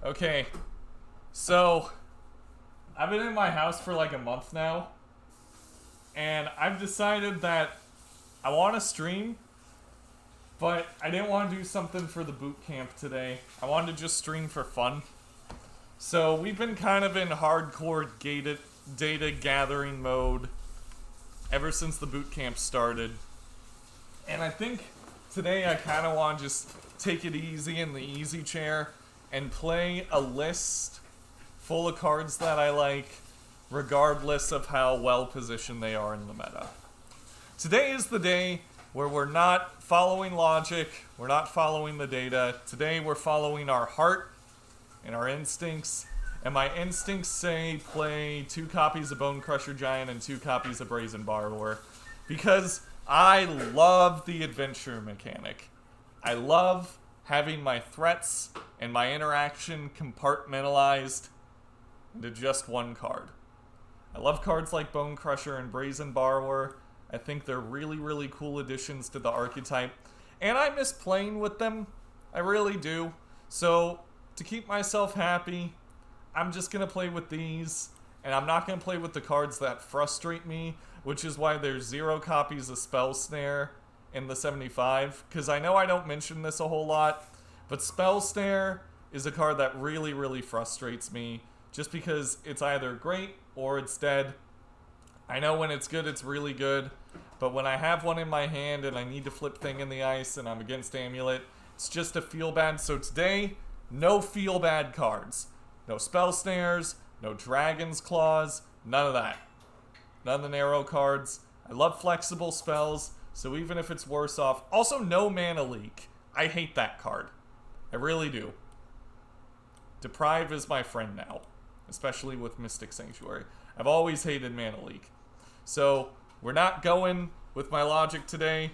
Okay, so I've been in my house for like a month now, and I've decided that I want to stream, but I didn't want to do something for the boot camp today. I wanted to just stream for fun. So we've been kind of in hardcore gated data gathering mode ever since the boot camp started. And I think today I kind of want to just take it easy in the easy chair and play a list full of cards that I like, regardless of how well positioned they are in the meta. Today is the day where we're not following logic, we're not following the data. Today we're following our heart and our instincts. And my instincts say play 2 copies of Bone Crusher Giant and 2 copies of Brazen Borrower, because I love the adventure mechanic. I love having my threats and my interaction compartmentalized into just one card. I love cards like Bone Crusher and Brazen Borrower. I think they're really, really cool additions to the archetype. And I miss playing with them. I really do. So, to keep myself happy, I'm just going to play with these. And I'm not going to play with the cards that frustrate me, which is why there's 0 copies of Spell Snare in the 75. Because I know I don't mention this a whole lot, but Spell Snare is a card that really, really frustrates me. Just because it's either great or it's dead. I know when it's good, it's really good. But when I have one in my hand and I need to flip Thing in the Ice and I'm against Amulet, it's just a feel bad. So today, no feel bad cards. No Spell Snares, no Dragon's Claws, none of that. None of the narrow cards. I love flexible spells, so even if it's worse off. Also, no Mana Leak. I hate that card. I really do. Deprive is my friend now, especially with Mystic Sanctuary. I've always hated Mana Leak. So, we're not going with my logic today.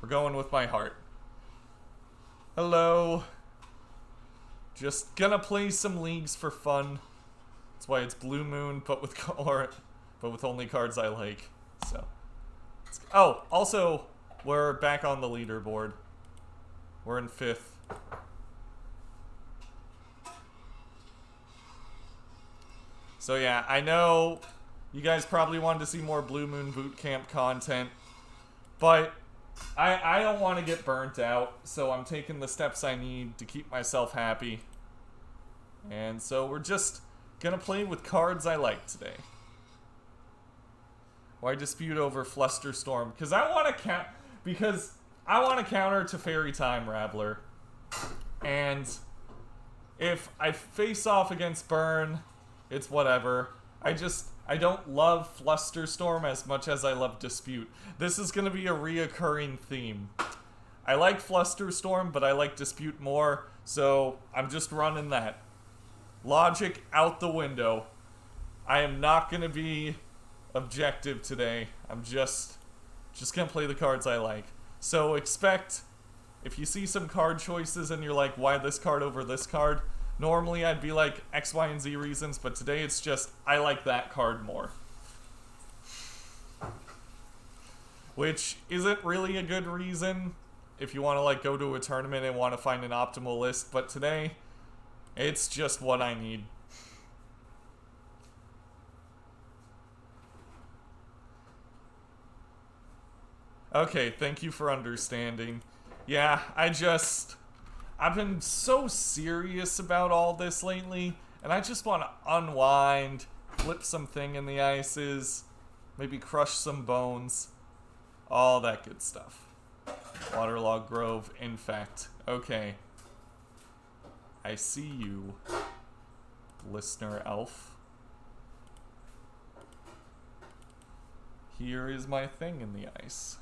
We're going with my heart. Hello. Just gonna play some leagues for fun. That's why it's Blue Moon, but with only cards I like. So, oh, also, we're back on the leaderboard. We're in 5th. So yeah, I know you guys probably wanted to see more Blue Moon Bootcamp content, but I don't want to get burnt out, so I'm taking the steps I need to keep myself happy. And so we're just gonna play with cards I like today. Why dispute over Flusterstorm? Because I want to counter Teferi Time Raveler. And if I face off against Burn, it's whatever. I don't love Flusterstorm as much as I love Dispute. This is going to be a reoccurring theme. I like Flusterstorm, but I like Dispute more, so I'm just running that. Logic out the window. I am not going to be objective today. I'm just going to play the cards I like. So expect, if you see some card choices and you're like, why this card over this card? Normally I'd be like X, Y, and Z reasons, but today it's just, I like that card more. Which isn't really a good reason if you want to like go to a tournament and want to find an optimal list, but today, it's just what I need. Okay, thank you for understanding. Yeah, I've been so serious about all this lately, and I just want to unwind, flip some Thing in the Ices, maybe crush some bones, all that good stuff. Waterlog Grove, infect. Okay. I see you, listener elf. Here is my Thing in the Ice.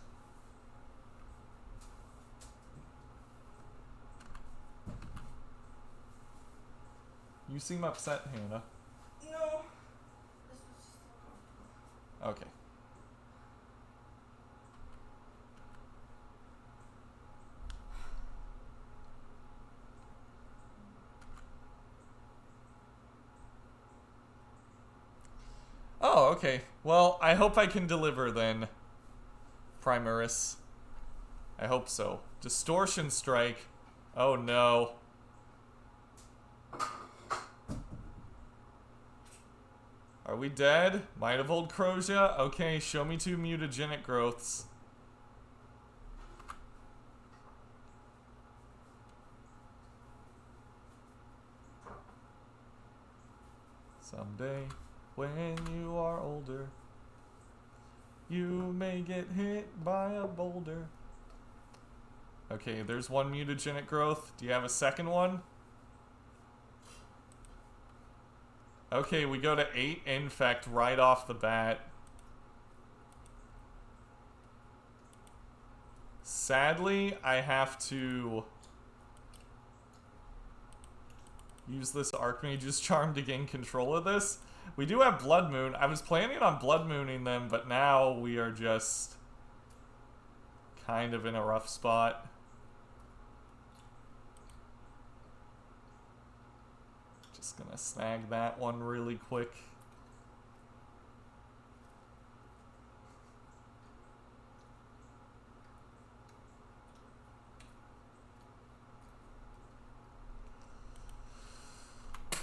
You seem upset, Hannah. No. Okay. Oh, okay. Well, I hope I can deliver then, Primaris. I hope so. Distortion Strike. Oh no. Are we dead? Might of Old Crosia? Okay, show me 2 mutagenic growths. Someday, when you are older, you may get hit by a boulder. Okay, there's 1 mutagenic growth. Do you have a second one? Okay, we go to 8 infect right off the bat. Sadly, I have to use this Archmage's Charm to gain control of this. We do have Blood Moon. I was planning on Blood Mooning them, but now we are just kind of in a rough spot. Just gonna snag that one really quick.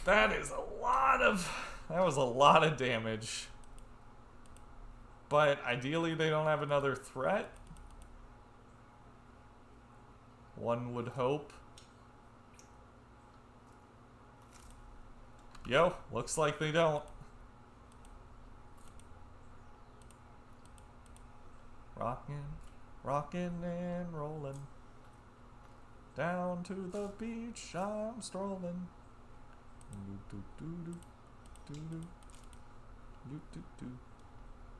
That is a lot of... That was a lot of damage. But ideally they don't have another threat. One would hope. Yo, looks like they don't. Rockin', rockin' and rollin'. Down to the beach I'm strolling.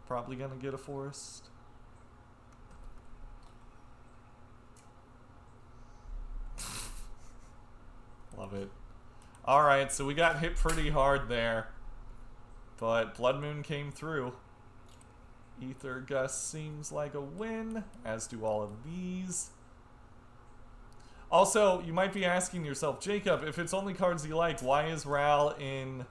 Probably gonna get a forest. Love it. Alright, so we got hit pretty hard there. But Blood Moon came through. Ether Gust seems like a win, as do all of these. Also, you might be asking yourself, Jacob, if it's only cards you like, why is Ral in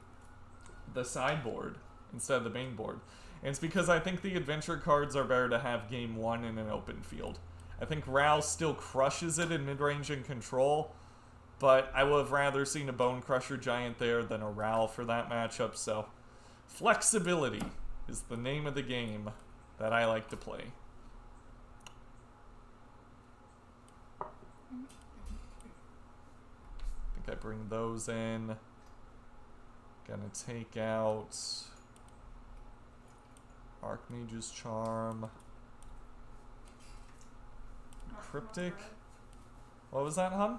the sideboard instead of the main board? And it's because I think the adventure cards are better to have game 1 in an open field. I think Ral still crushes it in mid-range and control, but I would have rather seen a Bone Crusher Giant there than a Ral for that matchup, so flexibility is the name of the game that I like to play. I bring those in. Gonna take out Archmage's Charm. Cryptic. What was that, hon?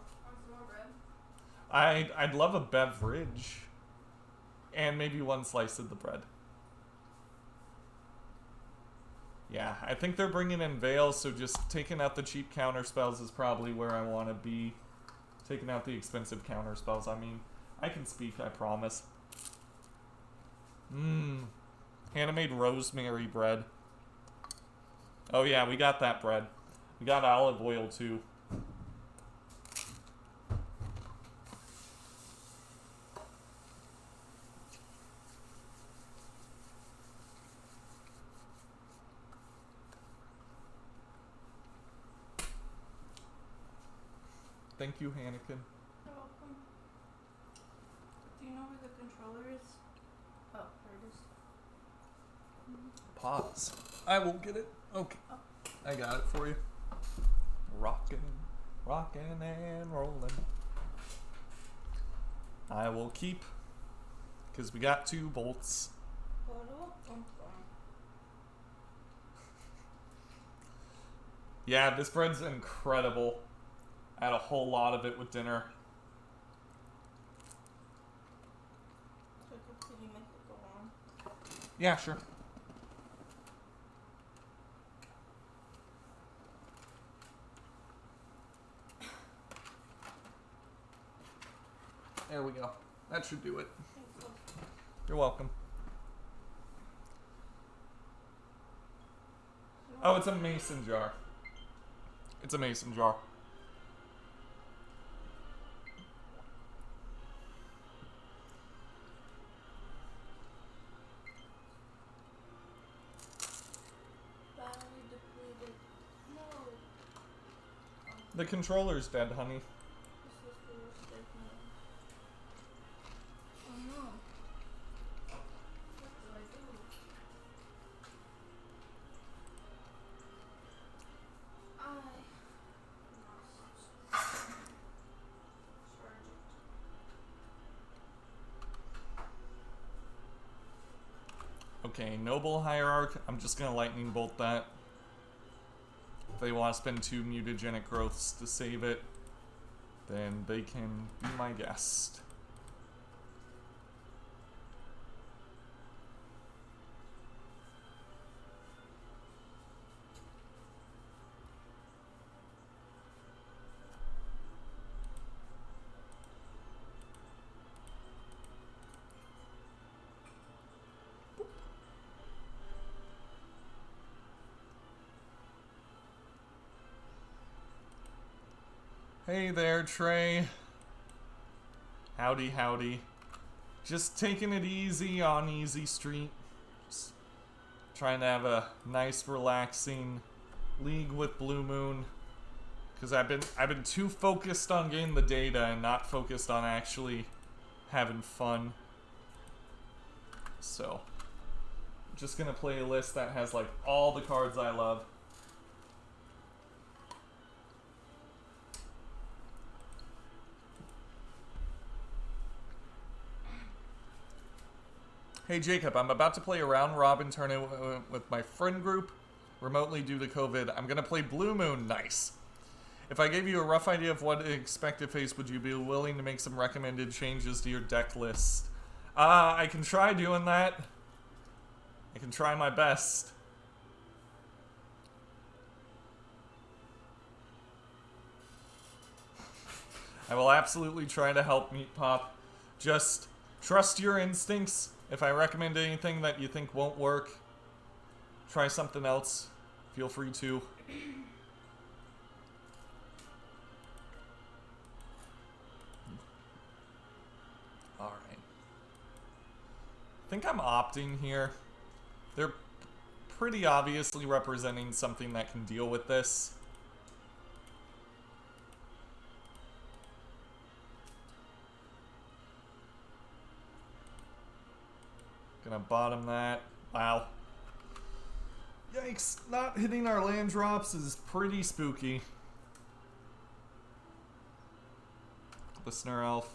I'd love a beverage. And maybe 1 slice of the bread. Yeah, I think they're bringing in Veil, so just taking out the cheap counter spells is probably where I want to be. Taking out the expensive counter spells. I mean, I can speak, I promise. Hannah made rosemary bread. Oh yeah, we got that bread. We got olive oil too. Thank you, Hanneken. You're welcome. Do you know where the controller is? Oh, there it is. Pause. I will get it. Okay. Oh. I got it for you. Rockin', rockin' and rollin'. I will keep, because we got 2 bolts. Yeah, this bread's incredible. I had a whole lot of it with dinner. Can you make it go on? Yeah, sure. There we go. That should do it. You're welcome. Oh, it's a mason jar. It's a mason jar. The controller's dead, honey. Okay, Noble Hierarch. I'm just gonna Lightning Bolt that. If they want to spend 2 mutagenic growths to save it, then they can be my guest. Hey there, Trey. Howdy, howdy. Just taking it easy on Easy Street. Just trying to have a nice, relaxing league with Blue Moon. Because I've been too focused on getting the data and not focused on actually having fun. So, I'm just gonna play a list that has like all the cards I love. Hey Jacob, I'm about to play a round robin tournament with my friend group remotely due to COVID. I'm gonna play Blue Moon. Nice. If I gave you a rough idea of what to expect to face, would you be willing to make some recommended changes to your deck list? I can try doing that. I can try my best. I will absolutely try to help, Meat Pop. Just trust your instincts. If I recommend anything that you think won't work, try something else. Feel free to. Alright. I think I'm opting here. They're pretty obviously representing something that can deal with this. Gonna bottom that. Wow. Yikes, not hitting our land drops is pretty spooky. Listener Elf.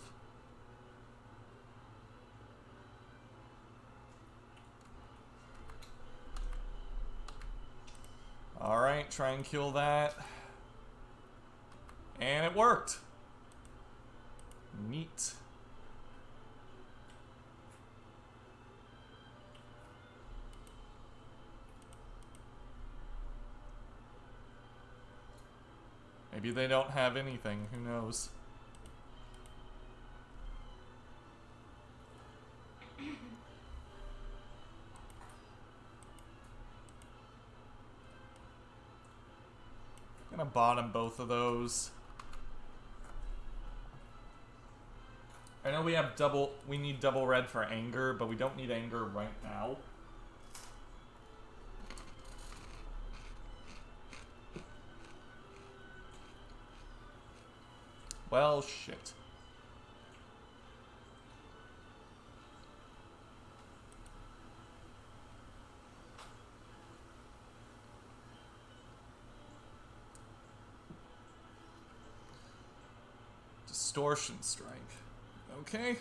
Alright, try and kill that. And it worked. Neat. Maybe they don't have anything, who knows? Gonna bottom both of those. I know we need double red for anger, but we don't need anger right now. Well, shit. Distortion Strike. Okay.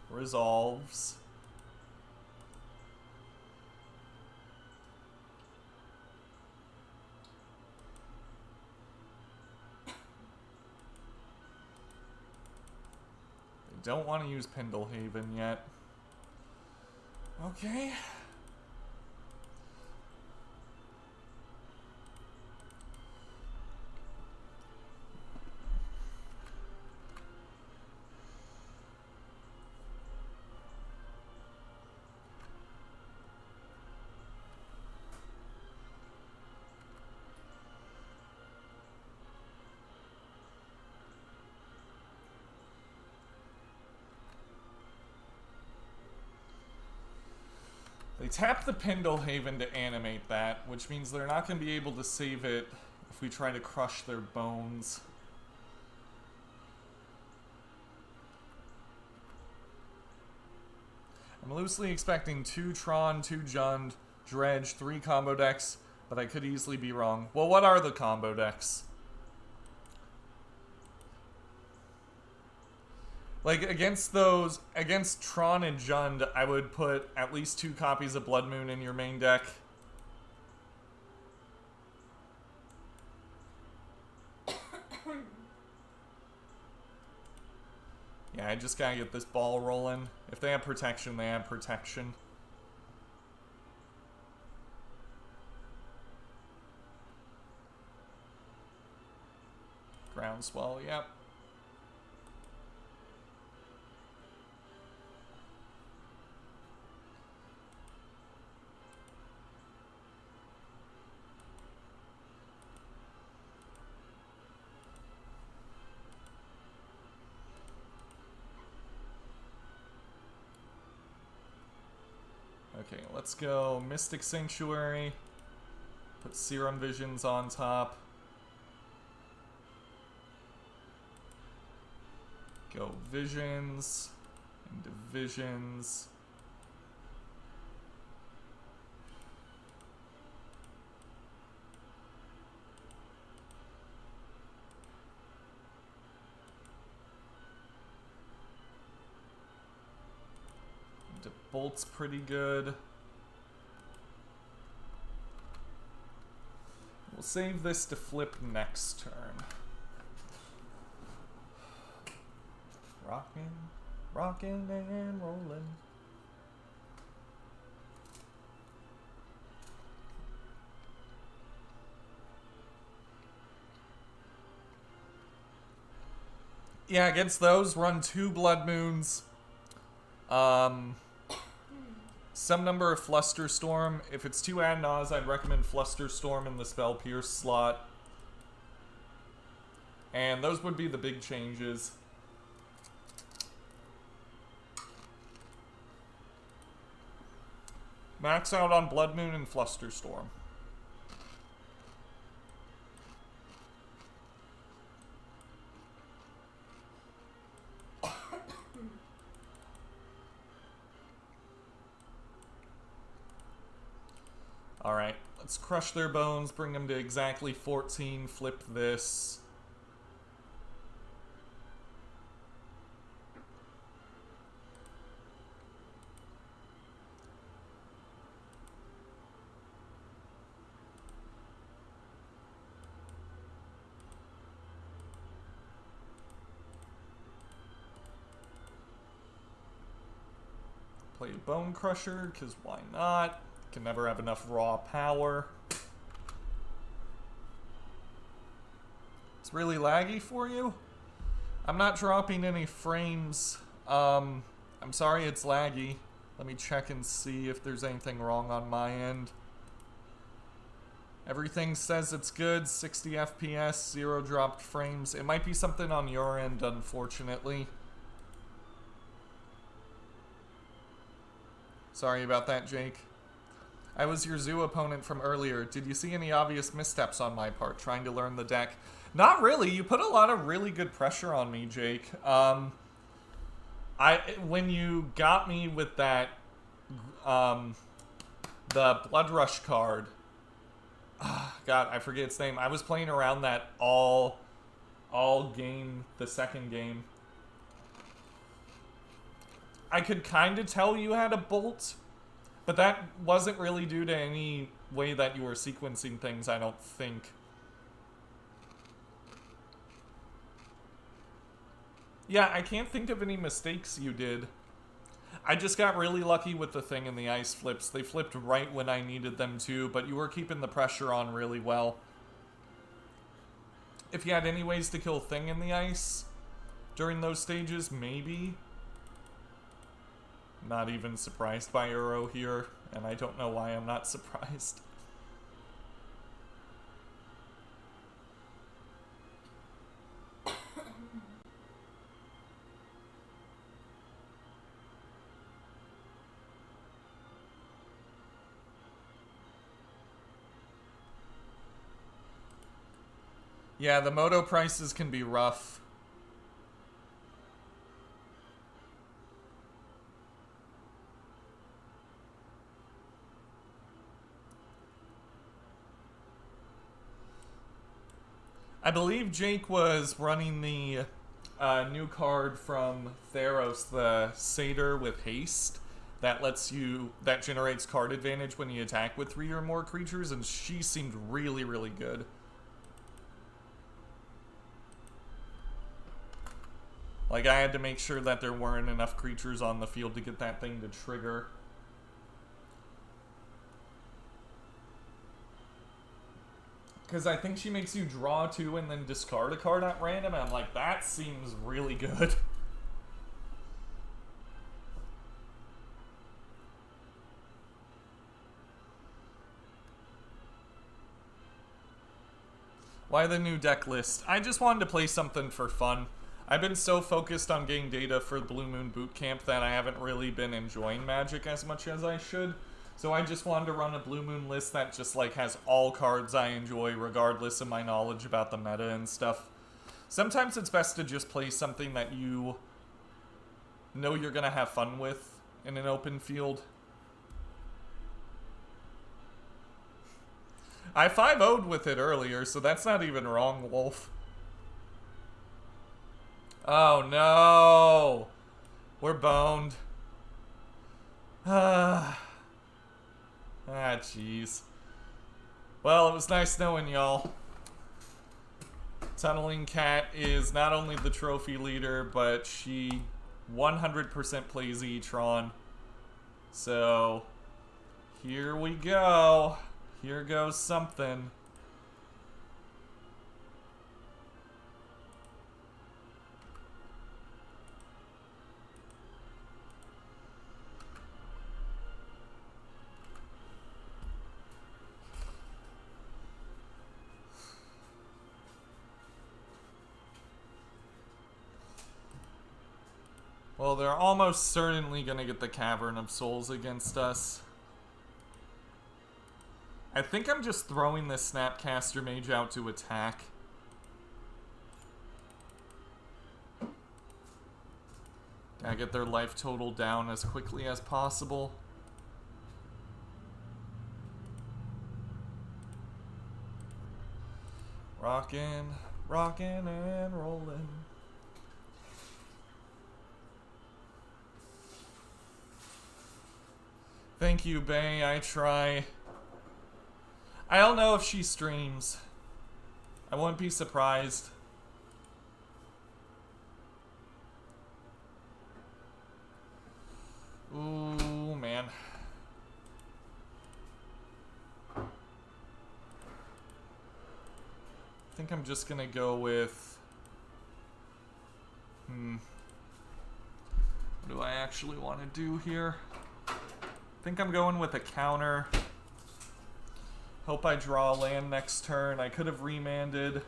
Resolves. Don't want to use Pendlehaven yet. Okay. They tap the Pendlehaven to animate that, which means they're not going to be able to save it if we try to crush their bones. I'm loosely expecting 2 Tron, 2 Jund, Dredge, 3 combo decks, but I could easily be wrong. Well, what are the combo decks? Like, against Tron and Jund, I would put at least 2 copies of Blood Moon in your main deck. Yeah, I just gotta get this ball rolling. If they have protection, they have protection. Groundswell, yep. Okay, let's go Mystic Sanctuary. Put Serum Visions on top. Go Visions. Into Visions. Bolt's pretty good. We'll save this to flip next turn. Rockin' and rollin'. Yeah, against those, run 2 Blood Moons. Some number of Flusterstorm. If it's 2 Adnaz, I'd recommend Flusterstorm in the Spell Pierce slot. And those would be the big changes. Max out on Blood Moon and Flusterstorm. Alright, let's crush their bones, bring them to exactly 14, flip this. Play Bone Crusher, because why not? Can never have enough raw power. It's really laggy for you? I'm not dropping any frames. I'm sorry it's laggy. Let me check and see if there's anything wrong on my end. Everything says it's good, 60 FPS, 0 dropped frames. It might be something on your end, unfortunately. Sorry about that, Jake. I was your zoo opponent from earlier. Did you see any obvious missteps on my part trying to learn the deck? Not really. You put a lot of really good pressure on me, Jake. When you got me with that, the Blood Rush card. God, I forget its name. I was playing around that all game, the second game. I could kind of tell you had a bolt. But that wasn't really due to any way that you were sequencing things, I don't think. Yeah, I can't think of any mistakes you did. I just got really lucky with the thing and the ice flips. They flipped right when I needed them to, but you were keeping the pressure on really well. If you had any ways to kill Thing in the ice during those stages, maybe. Not even surprised by Uro here, and I don't know why I'm not surprised. Yeah, the moto prices can be rough. I believe Jake was running the a new card from Theros, the Satyr with haste, that generates card advantage when you attack with 3 or more creatures, and she seemed really, really good. Like, I had to make sure that there weren't enough creatures on the field to get that thing to trigger. Because I think she makes you draw 2 and then discard a card at random, and I'm like, that seems really good. Why the new deck list? I just wanted to play something for fun. I've been so focused on getting data for Blue Moon Bootcamp that I haven't really been enjoying Magic as much as I should. So I just wanted to run a Blue Moon list that just like has all cards I enjoy regardless of my knowledge about the meta and stuff. Sometimes it's best to just play something that you know you're going to have fun with in an open field. I 5-0'd with it earlier, so that's not even wrong, Wolf. Oh no! We're boned. Ah, jeez. Well, it was nice knowing y'all. Tunneling Cat is not only the trophy leader, but she 100% plays E-Tron. So, here we go. Here goes something. Well, they're almost certainly gonna get the Cavern of Souls against us. I think I'm just throwing this Snapcaster Mage out to attack. Gotta get their life total down as quickly as possible. Rockin', rockin' and rollin'. Thank you, Bay. I try. I don't know if she streams. I wouldn't be surprised. Ooh, man. I think I'm just gonna go with... What do I actually want to do here? I think I'm going with a counter. Hope I draw a land next turn. I could have remanded.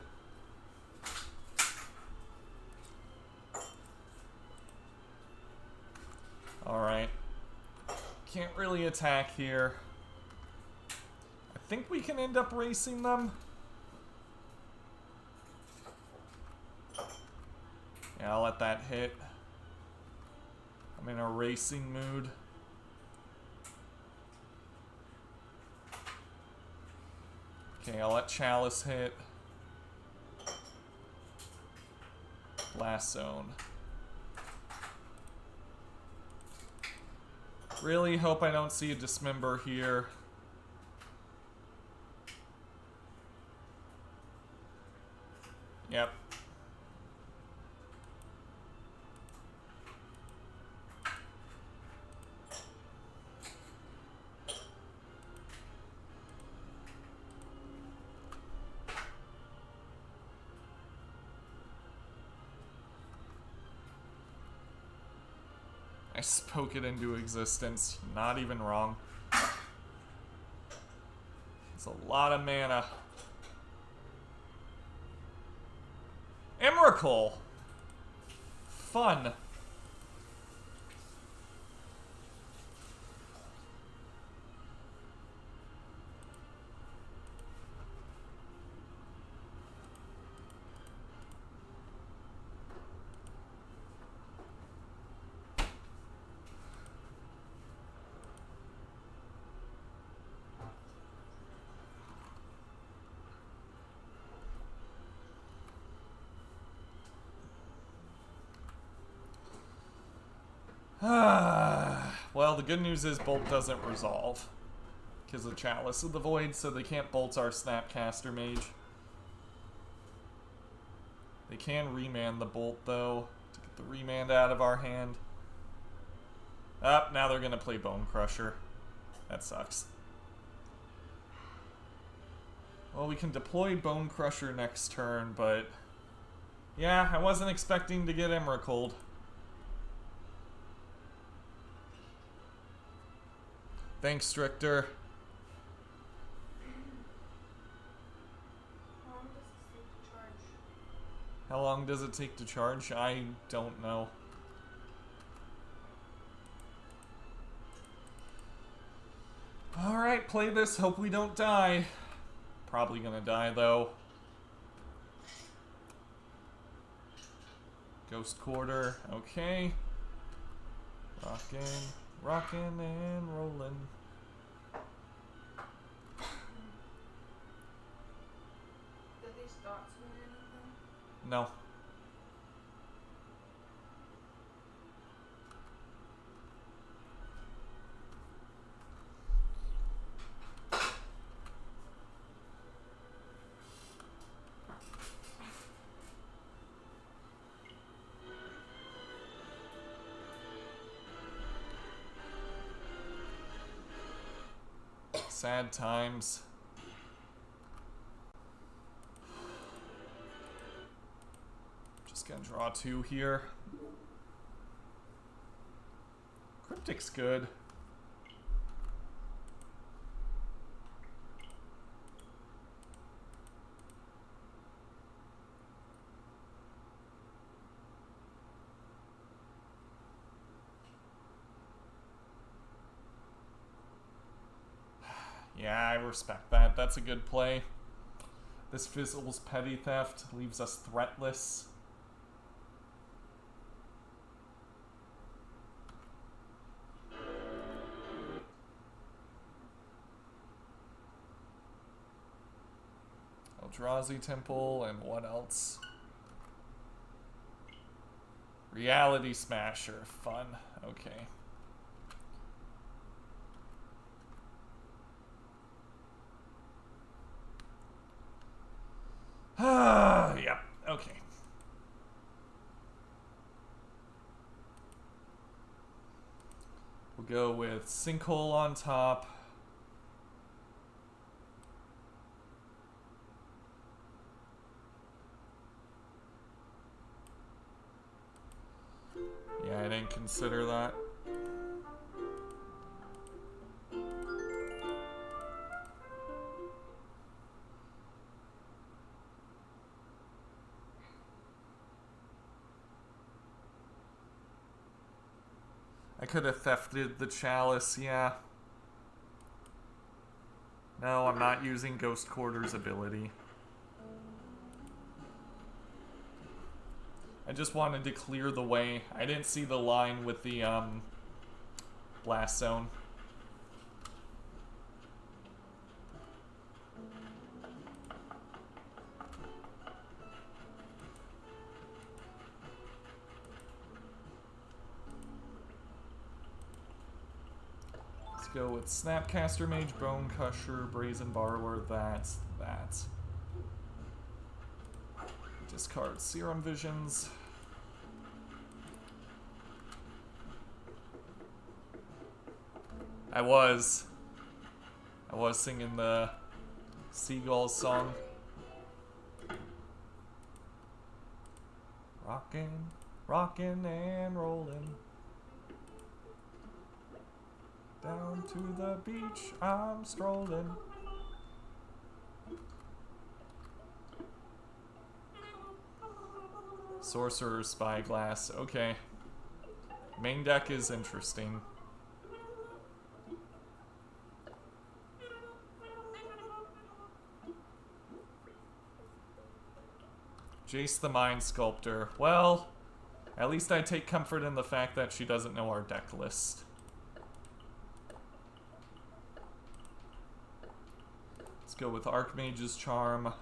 Alright. Can't really attack here. I think we can end up racing them. Yeah, I'll let that hit. I'm in a racing mood. Okay, I'll let Chalice hit. Blast Zone. Really hope I don't see a Dismember here. Yep. I spoke it into existence. Not even wrong. It's a lot of mana. Emrakul! Fun. Well, the good news is Bolt doesn't resolve. Because of Chalice of the Void, so they can't Bolt our Snapcaster Mage. They can remand the Bolt, though, to get the remand out of our hand. Now they're going to play Bone Crusher. That sucks. Well, we can deploy Bone Crusher next turn, but... yeah, I wasn't expecting to get Emrakul. Thanks, Stricter. How long does it take to charge? I don't know. Alright, play this. Hope we don't die. Probably gonna die, though. Ghost Quarter. Okay. Rockin' and rollin'. Did these dots mean anything? No. Sad times. Just gonna draw 2 here. Cryptic's good. Yeah, I respect that. That's a good play. This fizzles Petty Theft, leaves us threatless. Eldrazi Temple, and what else? Reality Smasher, fun. Okay. Yep, okay. We'll go with Sinkhole on top. Yeah, I didn't consider that. I could have thefted the Chalice, yeah. No, I'm not using Ghost Quarter's ability. I just wanted to clear the way. I didn't see the line with the, Blast Zone. Go with Snapcaster Mage, Bone Crusher, Brazen Borrower, that's that. Discard Serum Visions. I was singing the Seagulls song. Rockin' and rollin'. Down to the beach, I'm strolling. Sorcerer's Spyglass, okay. Main deck is interesting. Jace the Mind Sculptor. Well, at least I take comfort in the fact that she doesn't know our deck list. Let's go with Archmage's Charm.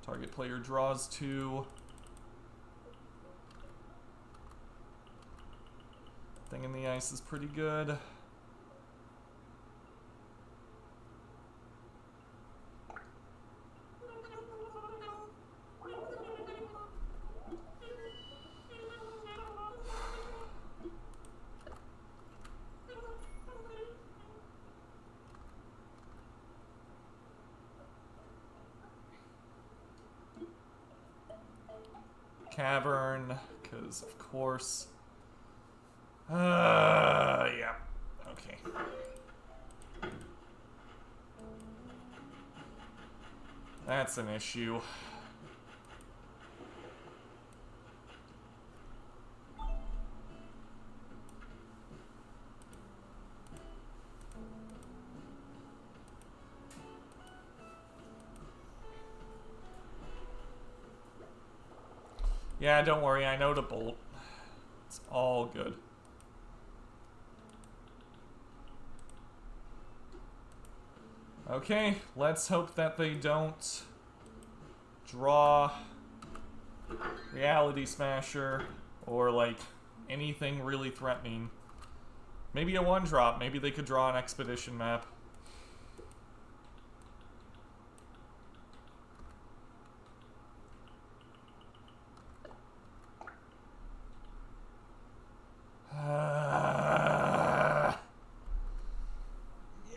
Target player draws 2. Thing in the ice is pretty good. Cavern, because of course. Yeah. Okay. That's an issue. Yeah, don't worry, I know to bolt. It's all good. Okay, let's hope that they don't draw Reality Smasher or like anything really threatening. Maybe a 1-drop, maybe they could draw an expedition map.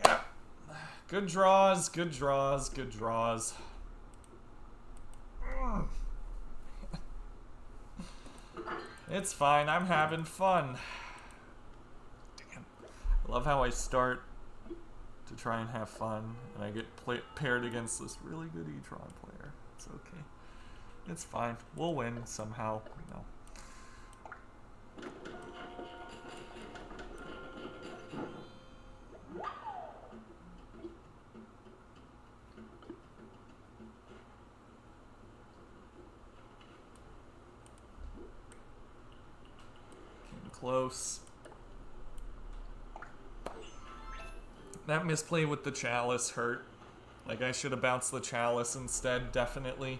Yeah. Good draws, good draws, good draws. It's fine, I'm having fun. Damn. I love how I start to try and have fun, and I get paired against this really good E-Tron player. It's okay. It's fine. We'll win somehow, you know. Close. That misplay with the Chalice hurt. Like, I should have bounced the Chalice instead, definitely.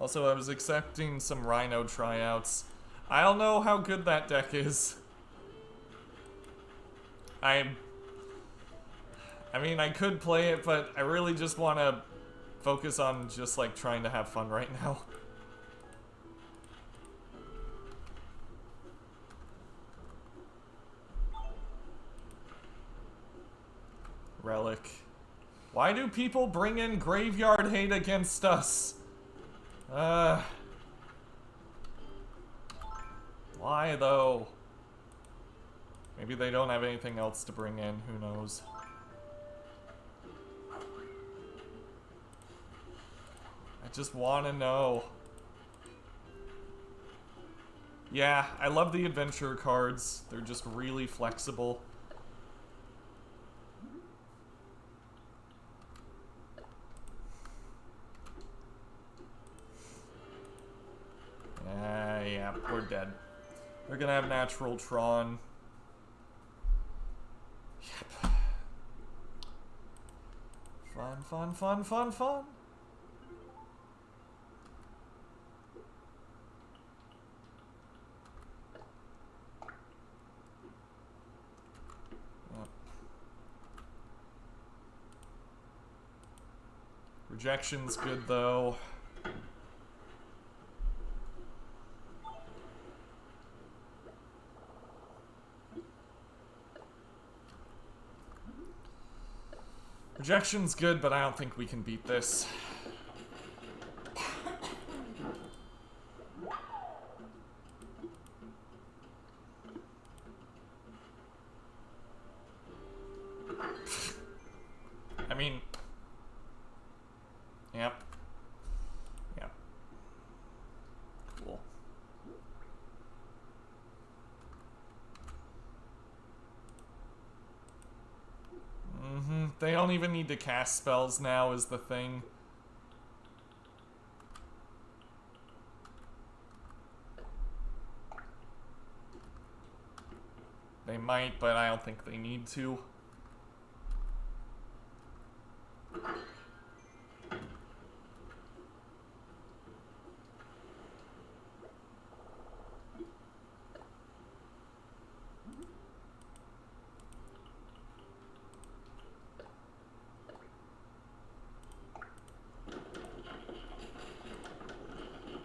Also, I was expecting some Rhino tryouts. I don't know how good that deck is. I mean, I could play it, but I really just want to focus on just, like, trying to have fun right now. Relic. Why do people bring in Graveyard Hate against us? Why, though? Maybe they don't have anything else to bring in, who knows? I just want to know. Yeah, I love the adventure cards. They're just really flexible. Yeah, we're dead. They're gonna have natural Tron. Yep. Fun, fun, fun, fun, fun. Yep. Rejection's good, though. Rejection's good, but I don't think we can beat this. I mean... Yep. Yep. Cool. They don't even need to cast spells now is the thing. might, but I don't think they need to.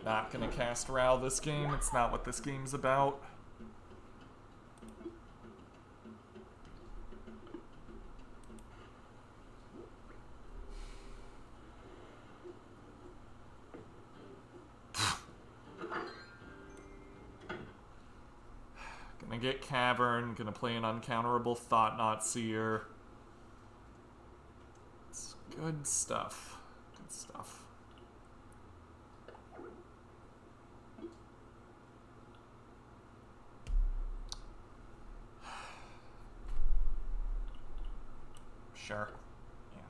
Not gonna cast Ral this game. It's not what this game's about. Gonna get Cavern. Gonna play an uncounterable Thought-Knot Seer. It's good stuff. Good stuff. Sure. Yeah.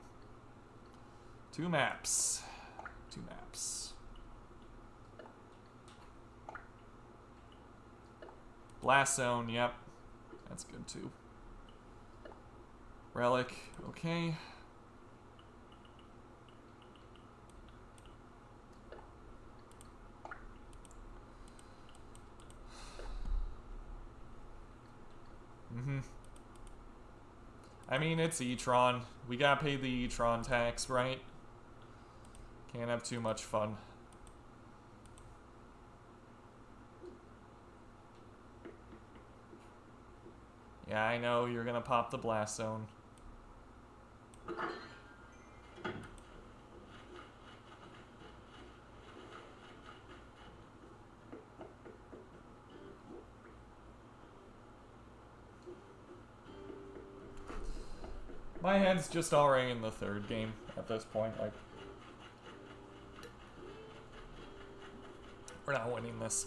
2 maps. 2 maps. Blast Zone, yep. That's good too. Relic, okay. I mean, it's E-Tron. We gotta pay the E-Tron tax, right? Can't have too much fun. Yeah, I know, you're gonna pop the Blast Zone. My head's just already in the 3rd game at this point, like... We're not winning this.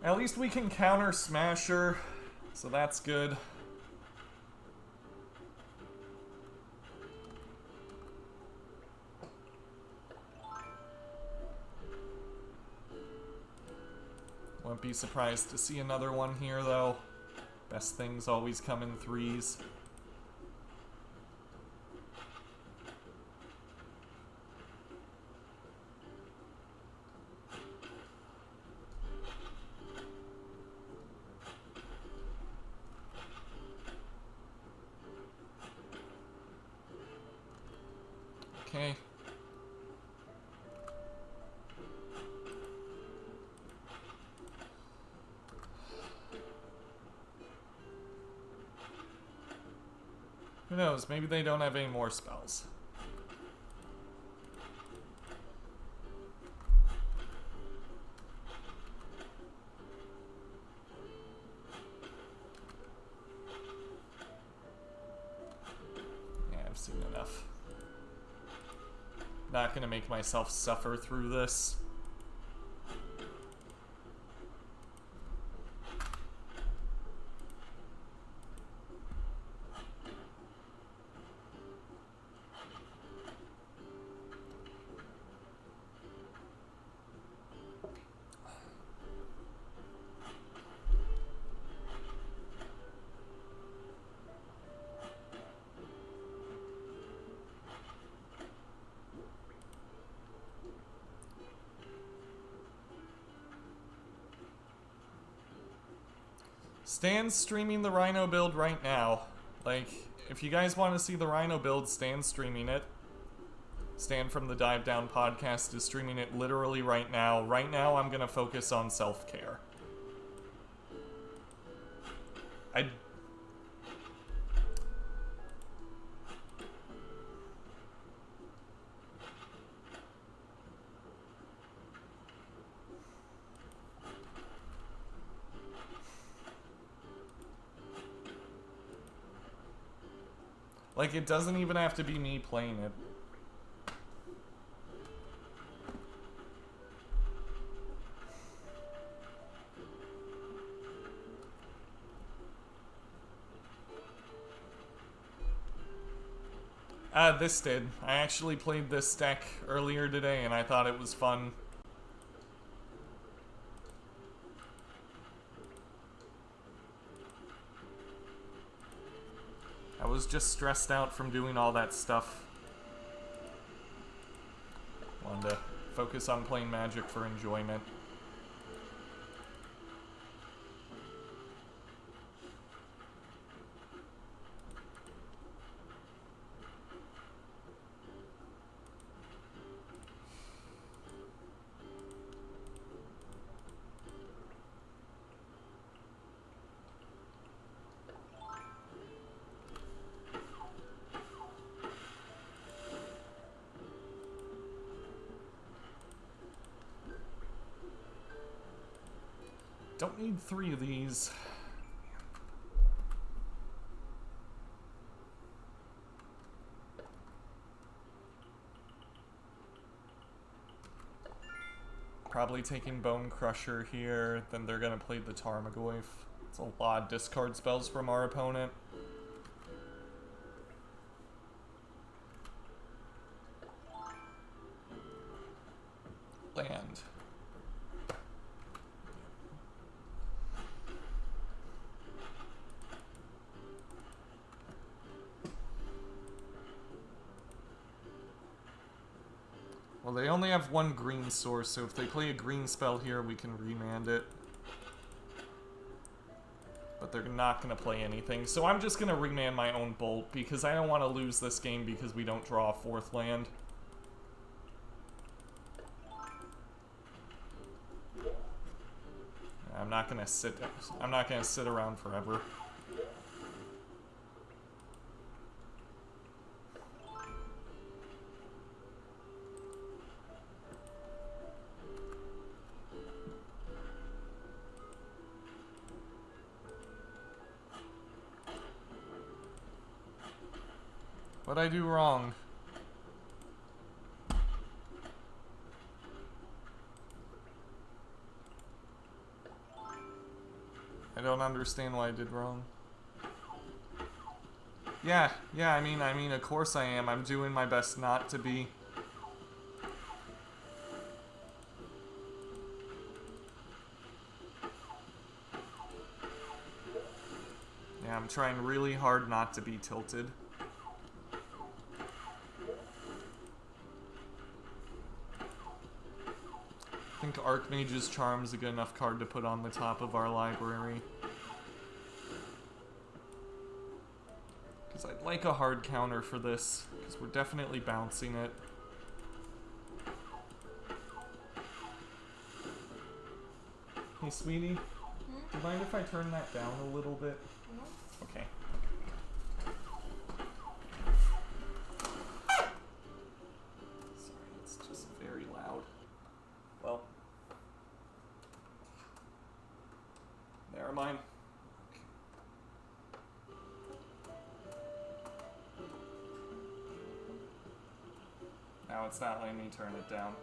At least we can counter Smasher, so that's good. Won't be surprised to see another one here, though. Best things always come in 3s. Okay. Who knows? Maybe they don't have any more spells. Yeah, I've seen enough. Not gonna make myself suffer through this. Stan's streaming the Rhino build right now. Like, if you guys want to see the Rhino build, Stan's streaming it. Stan from the Dive Down podcast is streaming it literally right now. Right now, I'm gonna focus on self-care. Like, it doesn't even have to be me playing it. This did. I actually played this deck earlier today and I thought it was fun. I was just stressed out from doing all that stuff. Wanted to focus on playing Magic for enjoyment. Don't need 3 of these. Probably taking Bone Crusher here, then they're gonna play the Tarmogoyf. It's a lot of discard spells from our opponent. Land. Well, they only have 1 green source, so if they play a green spell here, we can remand it. But they're not going to play anything, so I'm just going to remand my own Bolt, because I don't want to lose this game because we don't draw a 4th land. I'm not going to sit around forever. What'd I do wrong? I don't understand what I did wrong. Yeah, I mean, of course I am. I'm doing my best not to be. Yeah, I'm trying really hard not to be tilted. I think Archmage's Charm is a good enough card to put on the top of our library. Because I'd like a hard counter for this, because we're definitely bouncing it. Hey, sweetie, do you mind if I turn that down a little bit? No. Okay. Sorry, it's just very loud. Well, never mind. Now it's not letting me turn it down.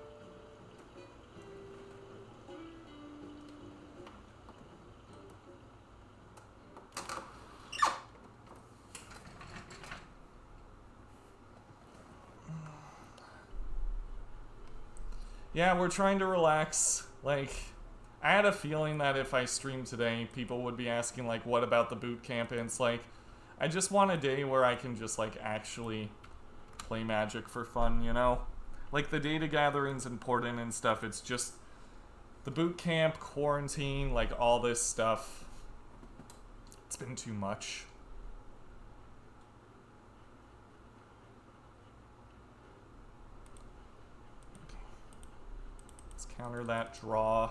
Yeah, we're trying to relax. Like, I had a feeling that if I streamed today, people would be asking, like, what about the boot camp? And it's like, I just want a day where I can just, like, actually play Magic for fun, you know? Like, the data gathering's important and stuff. It's just the boot camp, quarantine, like, all this stuff. It's been too much. Counter that draw.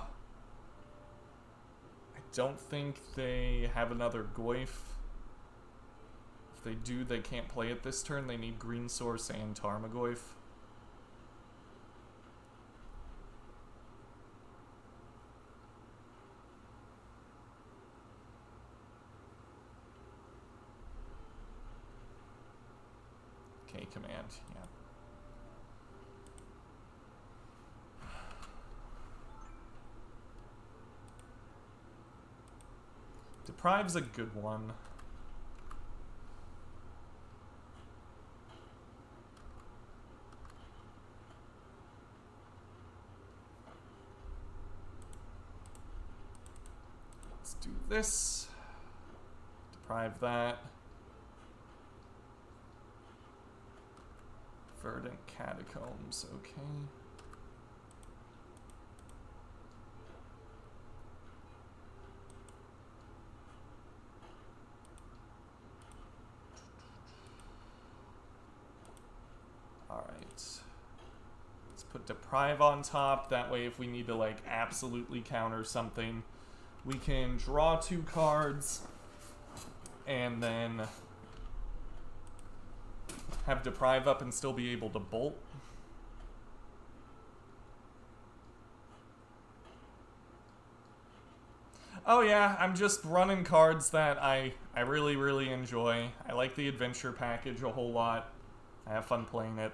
I don't think they have another Goyf. If they do, they can't play it this turn. They need green source and Tarmogoyf. Okay, command, yeah. Deprive's a good one. do this. Deprive that. Verdant Catacombs, okay. Alright. Let's put Deprive on top. That way if we need to like absolutely counter something, we can draw 2 cards and then have Deprive up and still be able to bolt. Oh yeah, I'm just running cards that I really, really enjoy. I like the adventure package a whole lot. I have fun playing it.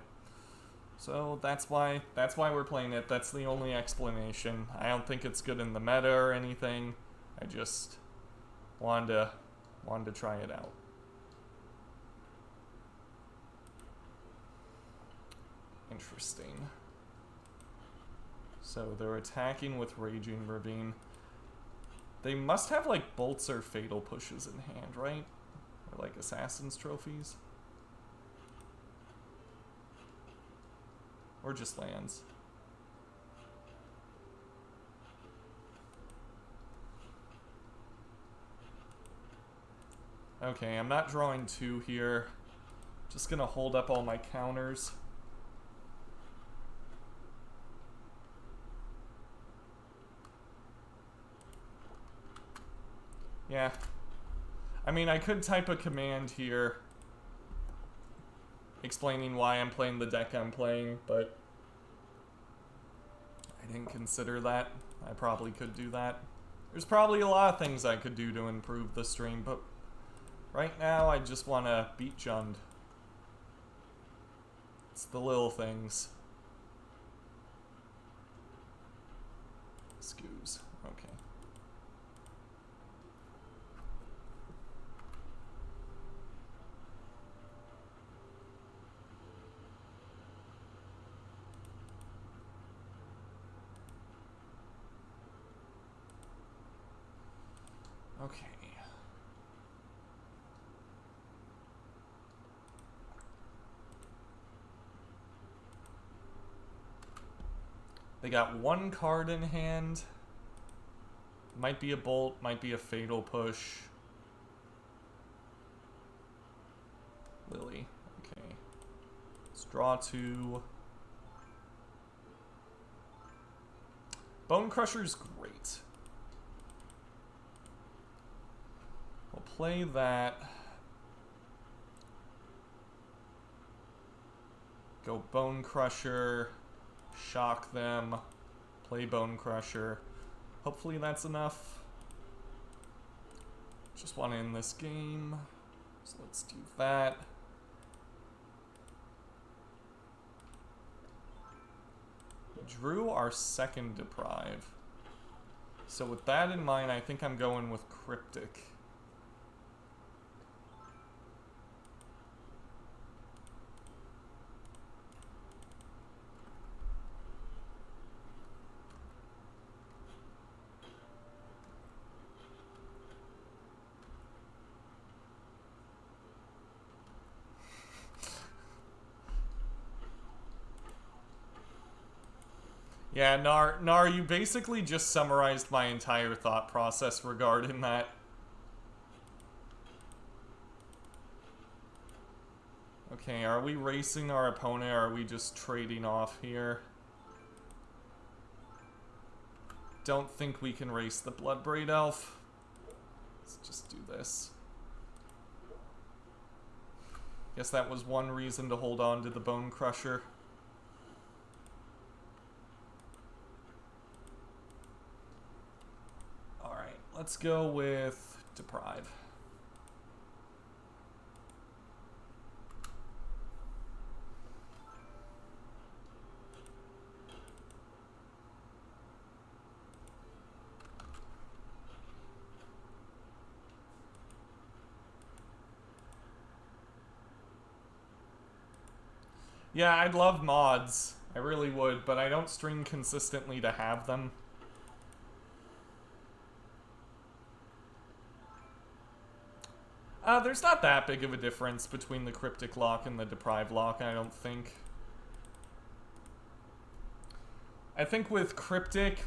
So that's why we're playing it. That's the only explanation. I don't think it's good in the meta or anything. I just wanted to try it out. Interesting. So they're attacking with Raging Ravine. They must have like bolts or fatal pushes in hand, right? Or like assassin's trophies. Or just lands. Okay, I'm not drawing 2 here. Just gonna hold up all my counters. Yeah. I mean, I could type a command here explaining why I'm playing the deck I'm playing, but I didn't consider that. I probably could do that. There's probably a lot of things I could do to improve the stream, but right now I just want to beat Jund. It's the little things. Scoos. Okay. Okay. They got 1 card in hand. Might be a bolt, might be a fatal push. Lily. Okay. Let's draw 2. Bone Crusher's great. We'll play that. Go Bone Crusher. Shock them. Play Bone Crusher. Hopefully that's enough. Just want to end this game. So let's do that. Drew our second Deprive. So with that in mind, I think I'm going with Cryptic. Yeah, Nar, you basically just summarized my entire thought process regarding that. Okay, are we racing our opponent or are we just trading off here? Don't think we can race the Bloodbraid Elf. Let's just do this. Guess that was one reason to hold on to the Bone Crusher. Alright, let's go with Deprive. Yeah, I'd love mods. I really would, but I don't stream consistently to have them. There's not that big of a difference between the Cryptic Lock and the Deprive Lock, I don't think. I think with Cryptic,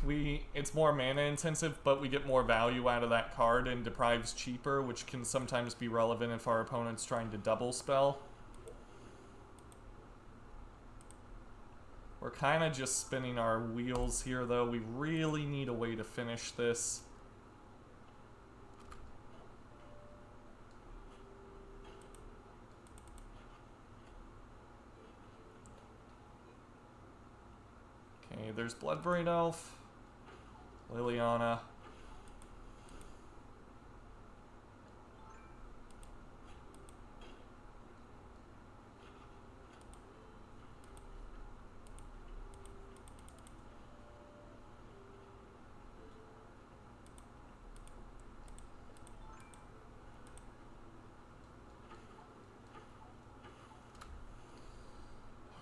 it's more mana intensive, but we get more value out of that card, and Deprive's cheaper, which can sometimes be relevant if our opponent's trying to double spell. We're kind of just spinning our wheels here, though. We really need a way to finish this. Okay, there's Bloodbraid Elf, Liliana.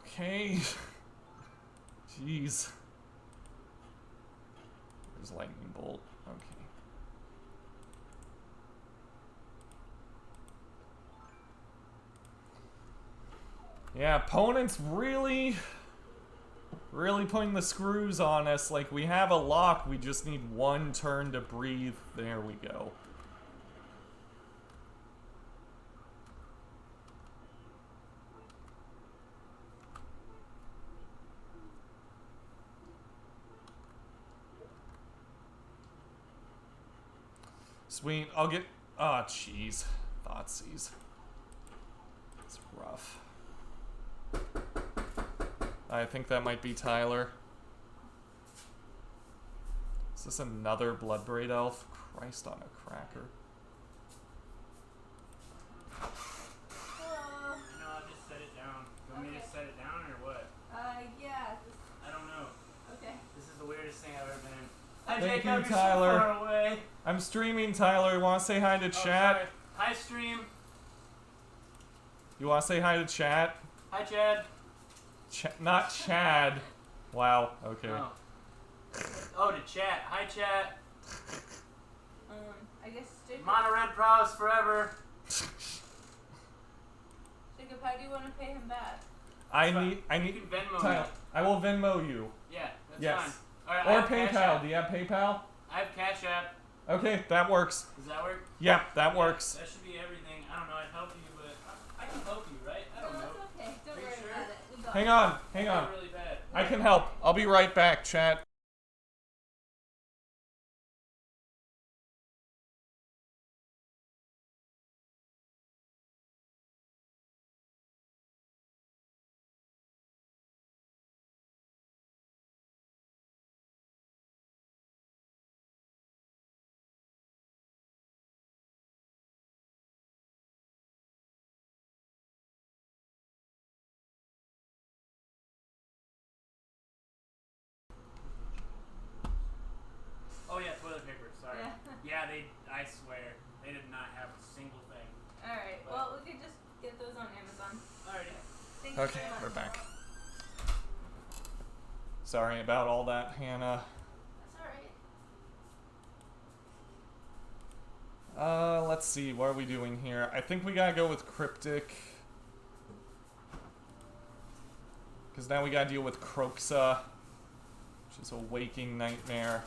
Okay. Jeez. There's Lightning Bolt. Okay. Yeah, opponent's really putting the screws on us. Like, we have a lock, we just need one turn to breathe. There we go. Sweet, I'll get... Oh, jeez. Thoughtseize. It's rough. I think that might be Tyler. Is this another Bloodbraid Elf? Christ on a cracker. Hello. No, I'll just set it down. You want me to Okay. set it down or what? Yeah. I don't know. Okay. This is the weirdest thing I've ever been in. Hi, Thank Jacob, you, you're Tyler. so far away. I'm streaming, Tyler. You want to say hi to Oh, chat? sorry. Hi, stream. You want to say hi to chat? Hi, Chad. Not Chad. Wow, okay. Oh. Oh, to chat. Hi, chat. I guess Jacob. Mono red prowess forever. Jacob, how do you want to pay him back? I You need can Venmo Tyler, me. I will Venmo you. Yeah, that's Yes. fine. All right, I Or have Cash PayPal. App. Do you have PayPal? I have Cash App. Okay, that works. Does that work? Yeah, that works. That should be everything. I don't know. I'd help you, but I can help you, right? I don't No, know. it's okay. Don't Are you worry sure? about it. We got Hang it. on, hang I on. feel really bad. I can help. I'll be right back, chat. Oh yeah, toilet paper. Sorry. Yeah. Yeah, I swear, they did not have a single thing. All right. Well, we could just get those on Amazon. Alrighty. Thank you Okay, very much. we're back. Sorry about all that, Hannah. That's all right. Let's see. What are we doing here? I think we gotta go with Cryptic. Because now we gotta deal with Kroxa, which is a waking nightmare.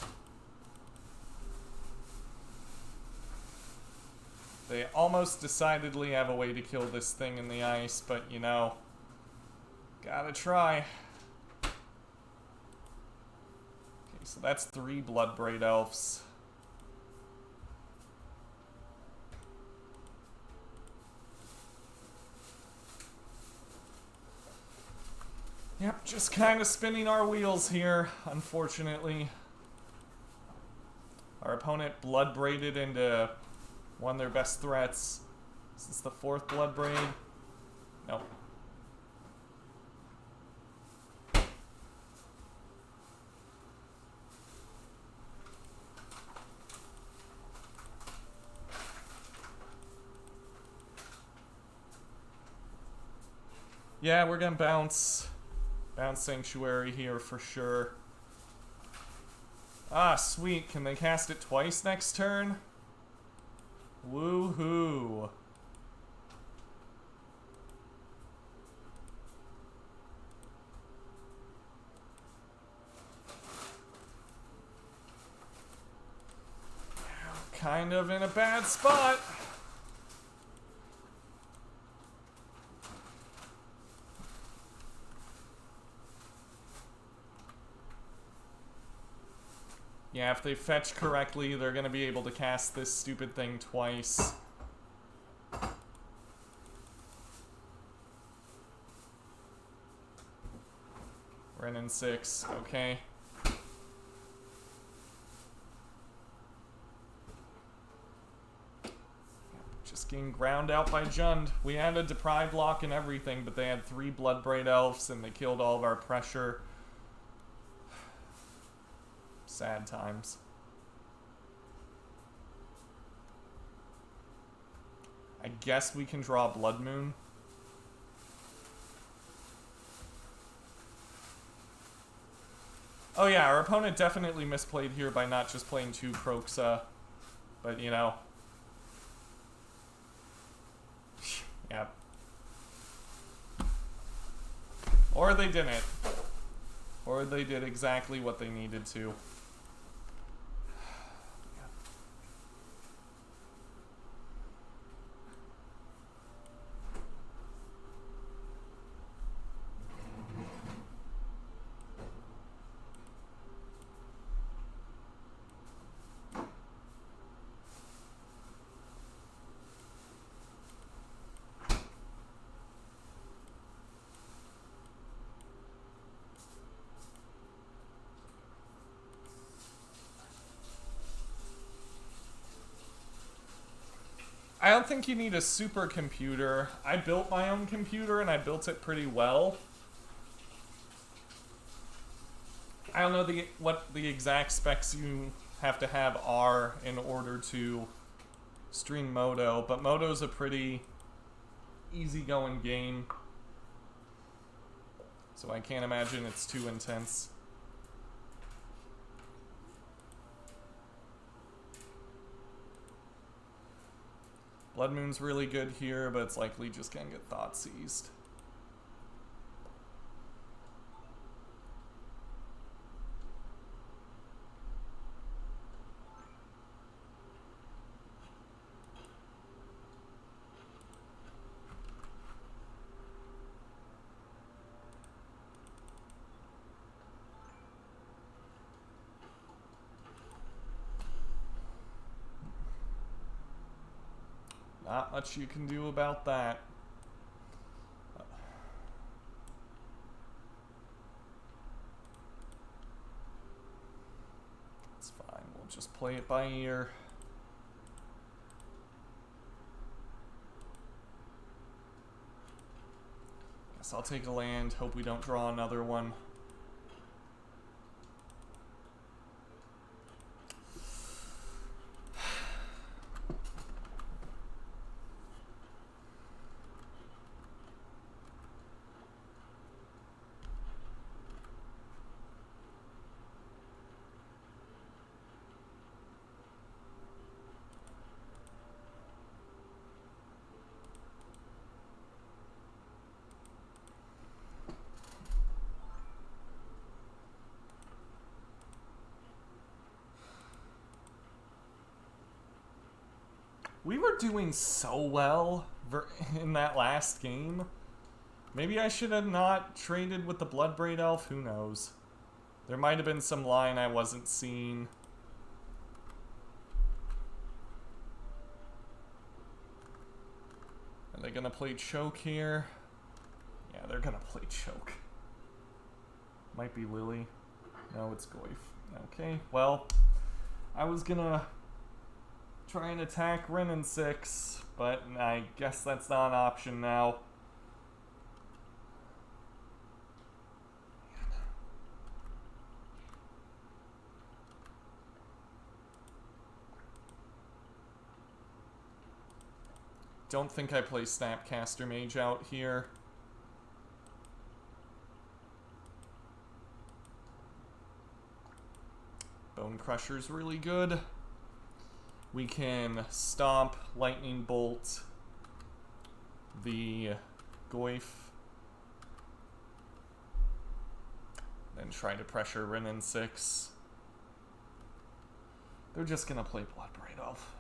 They almost decidedly have a way to kill this thing in the ice, but you know, gotta try. Okay, so that's 3 Bloodbraid Elves. Yep, just kind of spinning our wheels here, unfortunately. Our opponent Bloodbraided into one of their best threats. Is this the 4th Bloodbraid? Nope. Yeah, we're gonna bounce Sanctuary here for sure. Ah, sweet. Can they cast it twice next turn? Woohoo. kind of in a bad spot. Yeah, if they fetch correctly, they're gonna be able to cast this stupid thing twice. Renin 6, okay. Just getting ground out by Jund. We had a Deprived Lock and everything, but they had 3 Bloodbraid Elves and they killed all of our pressure. Sad times. I guess we can draw Blood Moon. Oh yeah, our opponent definitely misplayed here by not just playing 2 Kroxa. But, you know. Yeah. Or they didn't. Or they did exactly what they needed to. I don't think you need a supercomputer. I built my own computer and I built it pretty well. I don't know what the exact specs you have to have are in order to stream Moto, but Moto's a pretty easygoing game. So I can't imagine it's too intense. Blood Moon's really good here, but it's likely just gonna get Thought Seized. Not much you can do about that. It's fine, we'll just play it by ear. Guess I'll take a land, hope we don't draw another one. We were doing so well in that last game. Maybe I should have not traded with the Bloodbraid Elf, who knows. There might have been some line I wasn't seeing. Are they gonna play Choke here? Yeah, they're gonna play Choke. Might be Lily. No, it's Goyf. Okay, well, I was gonna try and attack Renin 6, but I guess that's not an option now. Don't think I play Snapcaster Mage out here. Bone Crusher's really good. We can Stomp, Lightning Bolt the Goyf, then try to pressure Renin 6. They're just gonna play Bloodbraid Elf.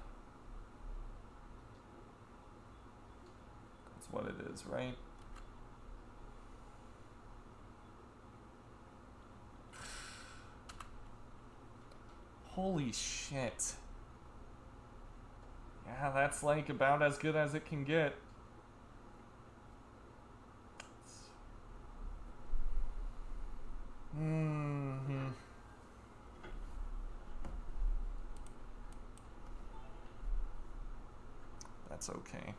That's what it is, right? Holy shit. Yeah, that's like about as good as it can get. Mm-hmm. That's okay.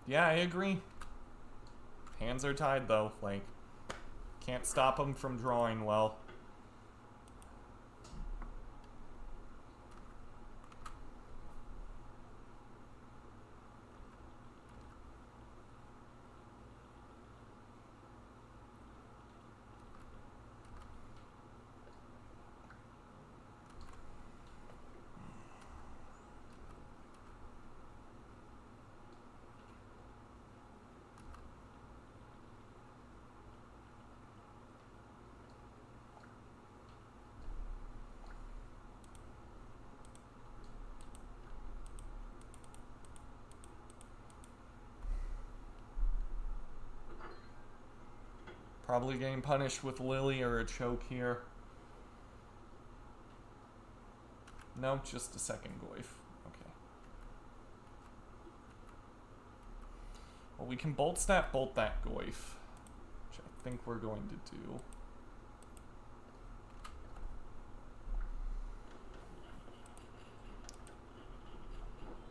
Yeah, I agree. Hands are tied though, like, can't stop them from drawing well. Probably getting punished with Lily or a choke here. No, just a second Goyf. Okay. Well, we can bolt that Goyf, which I think we're going to do.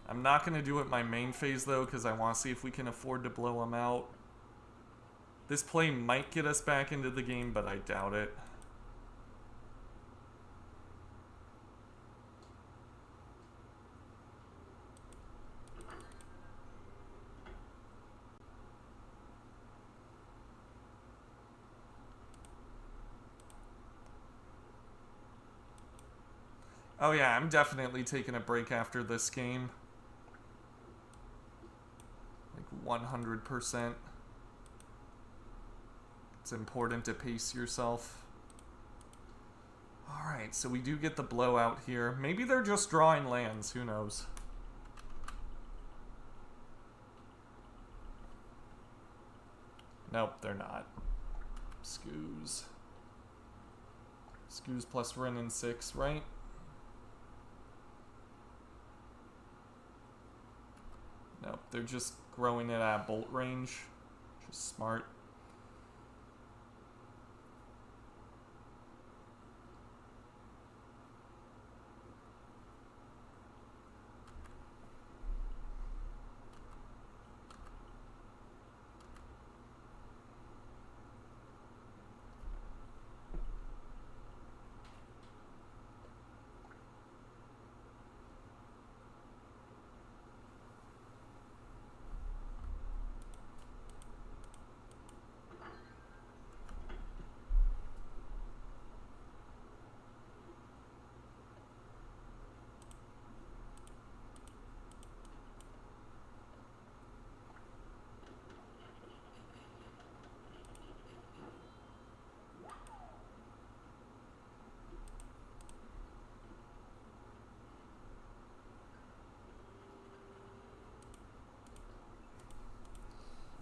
I'm not going to do it my main phase though, because I want to see if we can afford to blow him out. This play might get us back into the game, but I doubt it. Oh yeah, I'm definitely taking a break after this game. Like 100%. It's important to pace yourself. Alright, so we do get the blowout here. Maybe they're just drawing lands, who knows. Nope, they're not. Scoos. Scoos plus Wrenn and 6, right? Nope, they're just growing it at bolt range, which is smart.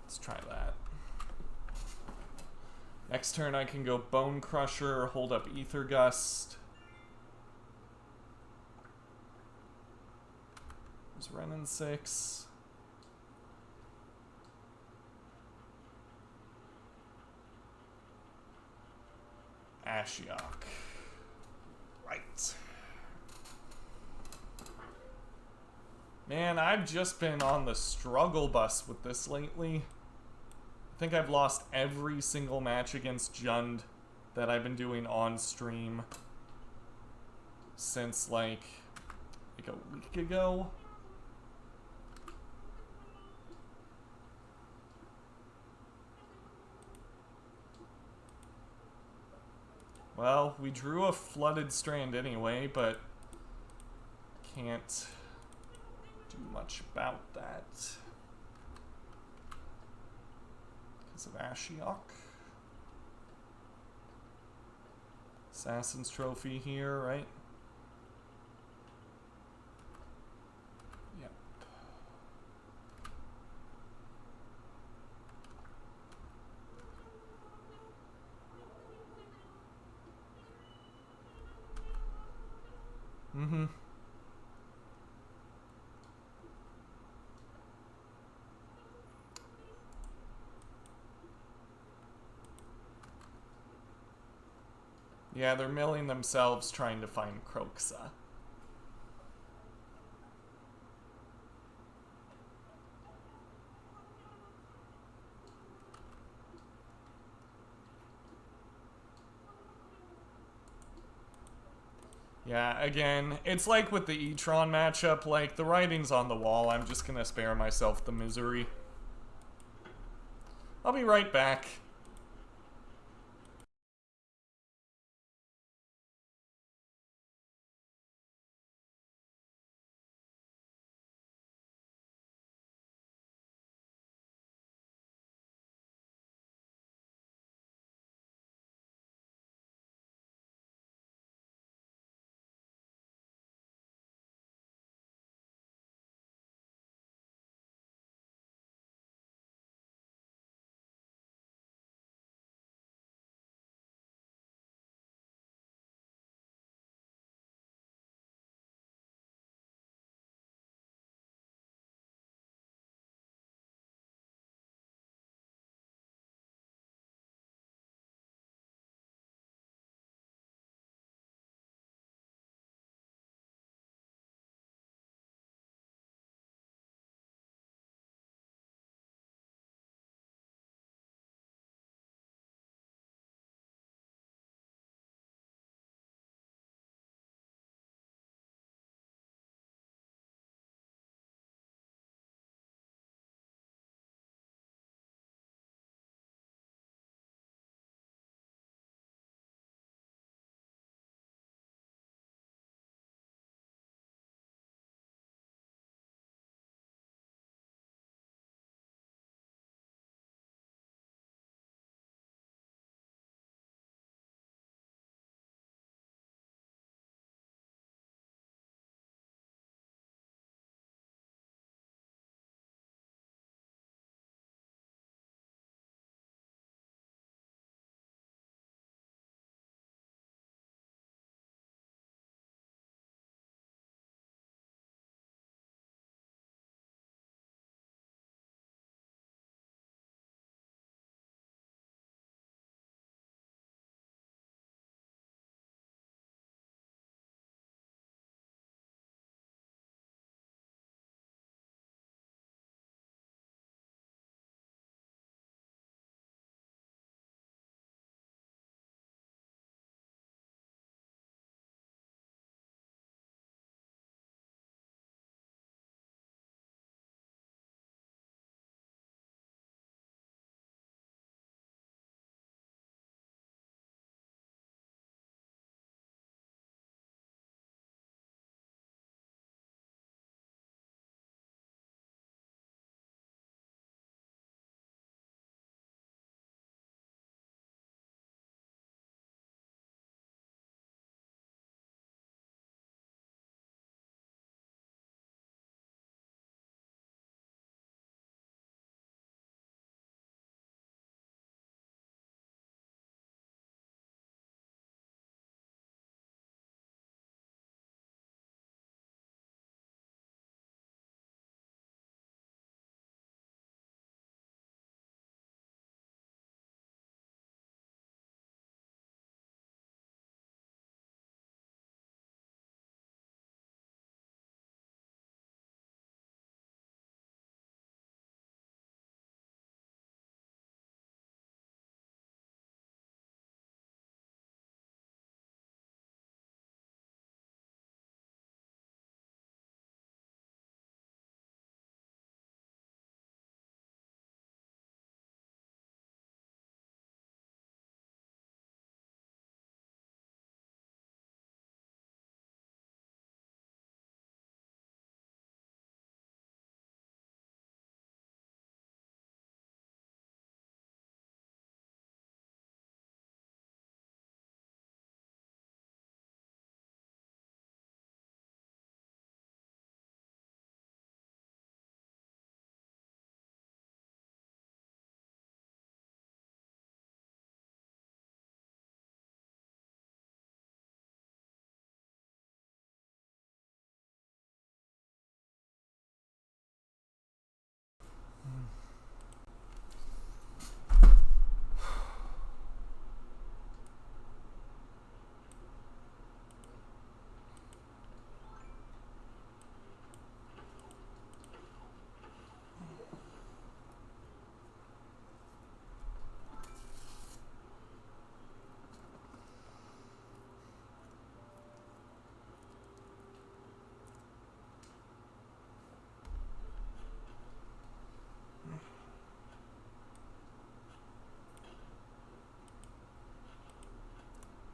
Let's try that. Next turn I can go Bone Crusher, hold up Ether Gust. There's Wrenn and 6. Ashiok. Right. Man, I've just been on the struggle bus with this lately. I think I've lost every single match against Jund that I've been doing on stream since like a week ago. Well, we drew a flooded strand anyway, but can't do much about that. Because of Ashiok. Assassin's Trophy here, right? Yep. Mm-hmm. Yeah, they're milling themselves trying to find Kroxa. Yeah, again, it's like with the E-Tron matchup, like, the writing's on the wall. I'm just gonna spare myself the misery. I'll be right back.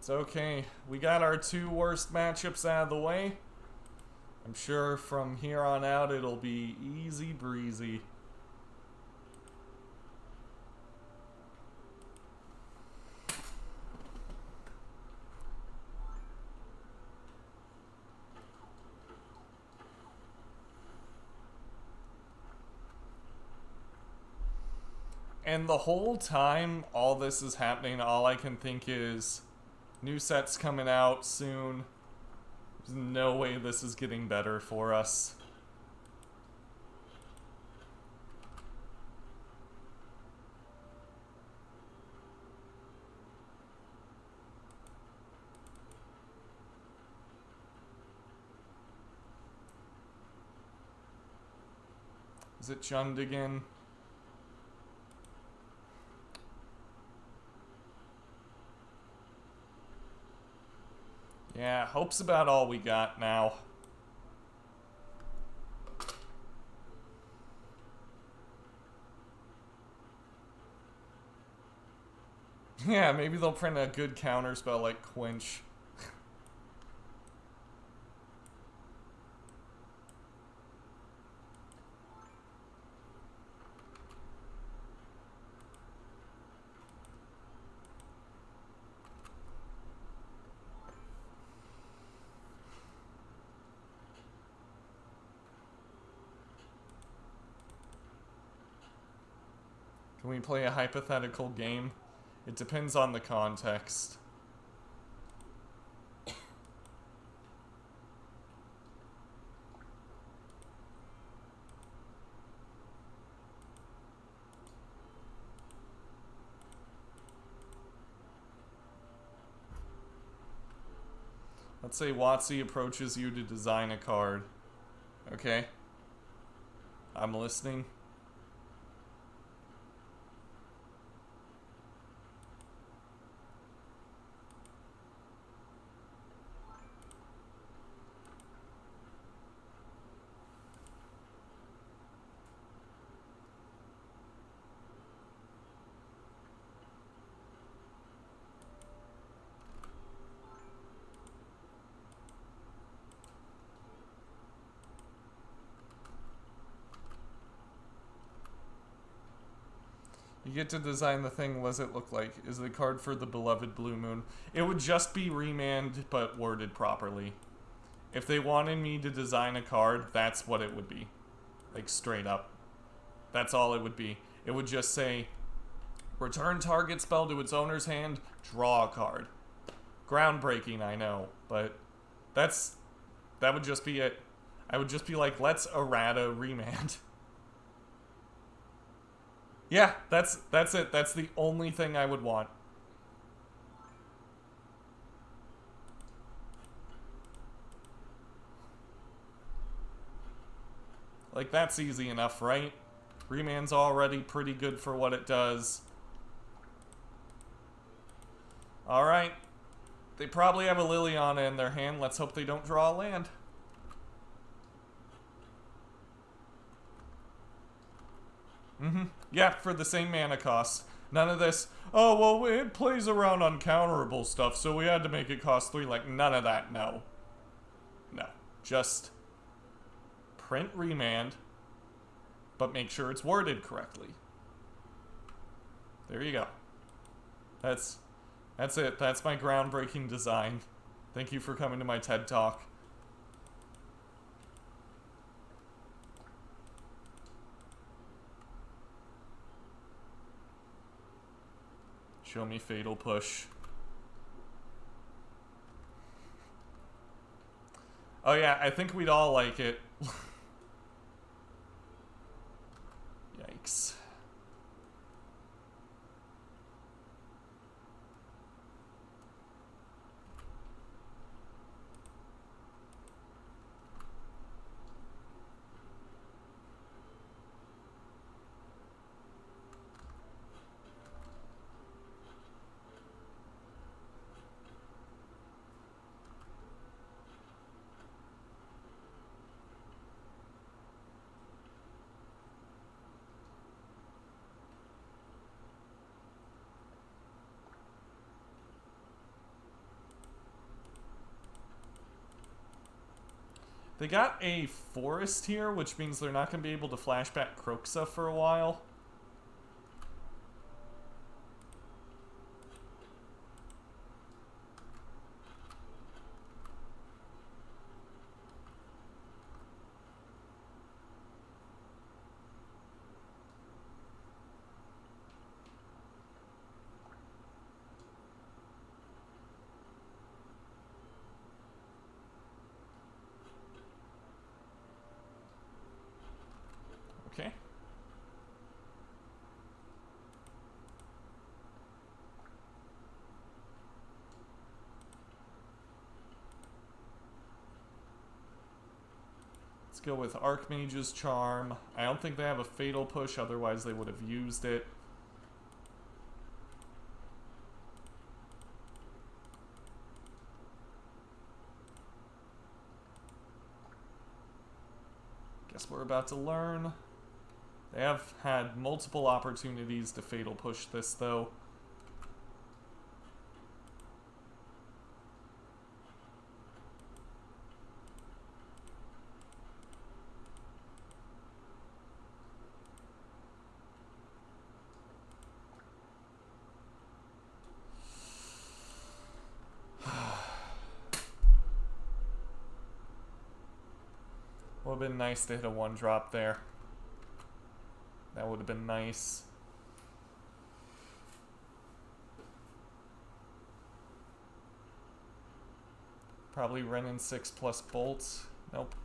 It's okay. We got our 2 worst matchups out of the way. I'm sure from here on out it'll be easy breezy. And the whole time all this is happening, all I can think is new sets coming out soon. There's no way this is getting better for us. Is it Jund again? Yeah, hope's about all we got now. Yeah, maybe they'll print a good counter spell like Quench. Can we play a hypothetical game? It depends on the context. Let's say WotC approaches you to design a card. Okay? I'm listening. You get to design the thing. What does it look like? Is the card for the beloved Blue Moon? It would just be Remand, but worded properly. If they wanted me to design a card, that's what it would be. Like, straight up. That's all it would be. It would just say, return target spell to its owner's hand, draw a card. Groundbreaking, I know, but that would just be it. I would just be like, let's errata Remand. Yeah, that's it. That's the only thing I would want. Like, that's easy enough, right? Remand's already pretty good for what it does. Alright. They probably have a Liliana in their hand. Let's hope they don't draw a land. Yeah, for the same mana cost. None of this, oh, well, it plays around uncounterable stuff, so we had to make it cost 3. Like, none of that, no. No. Just print Remand, but make sure it's worded correctly. There you go. That's it. That's my groundbreaking design. Thank you for coming to my TED Talk. Show me Fatal Push. Oh yeah, I think we'd all like it. Yikes. They got a forest here, which means they're not going to be able to flashback Kroxa for a while. Okay. Let's go with Archmage's Charm. I don't think they have a Fatal Push, otherwise they would have used it. Guess we're about to learn. They have had multiple opportunities to Fatal Push this, though. Would have been nice to hit a 1-drop there. That would have been nice. Probably Renin 6 plus bolts. Nope.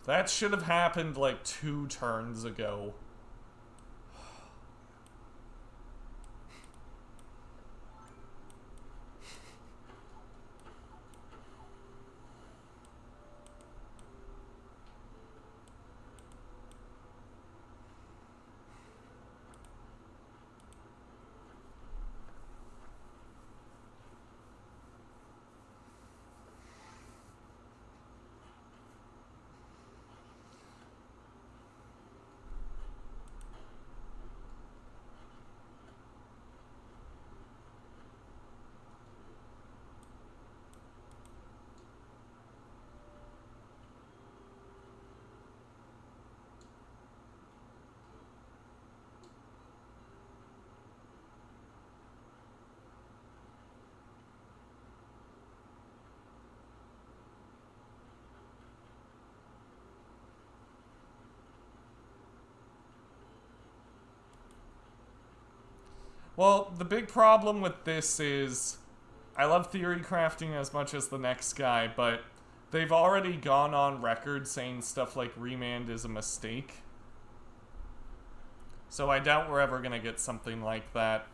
That should have happened like 2 turns ago. Well, the big problem with this is I love theory crafting as much as the next guy, but they've already gone on record saying stuff like Remand is a mistake. So I doubt we're ever going to get something like that.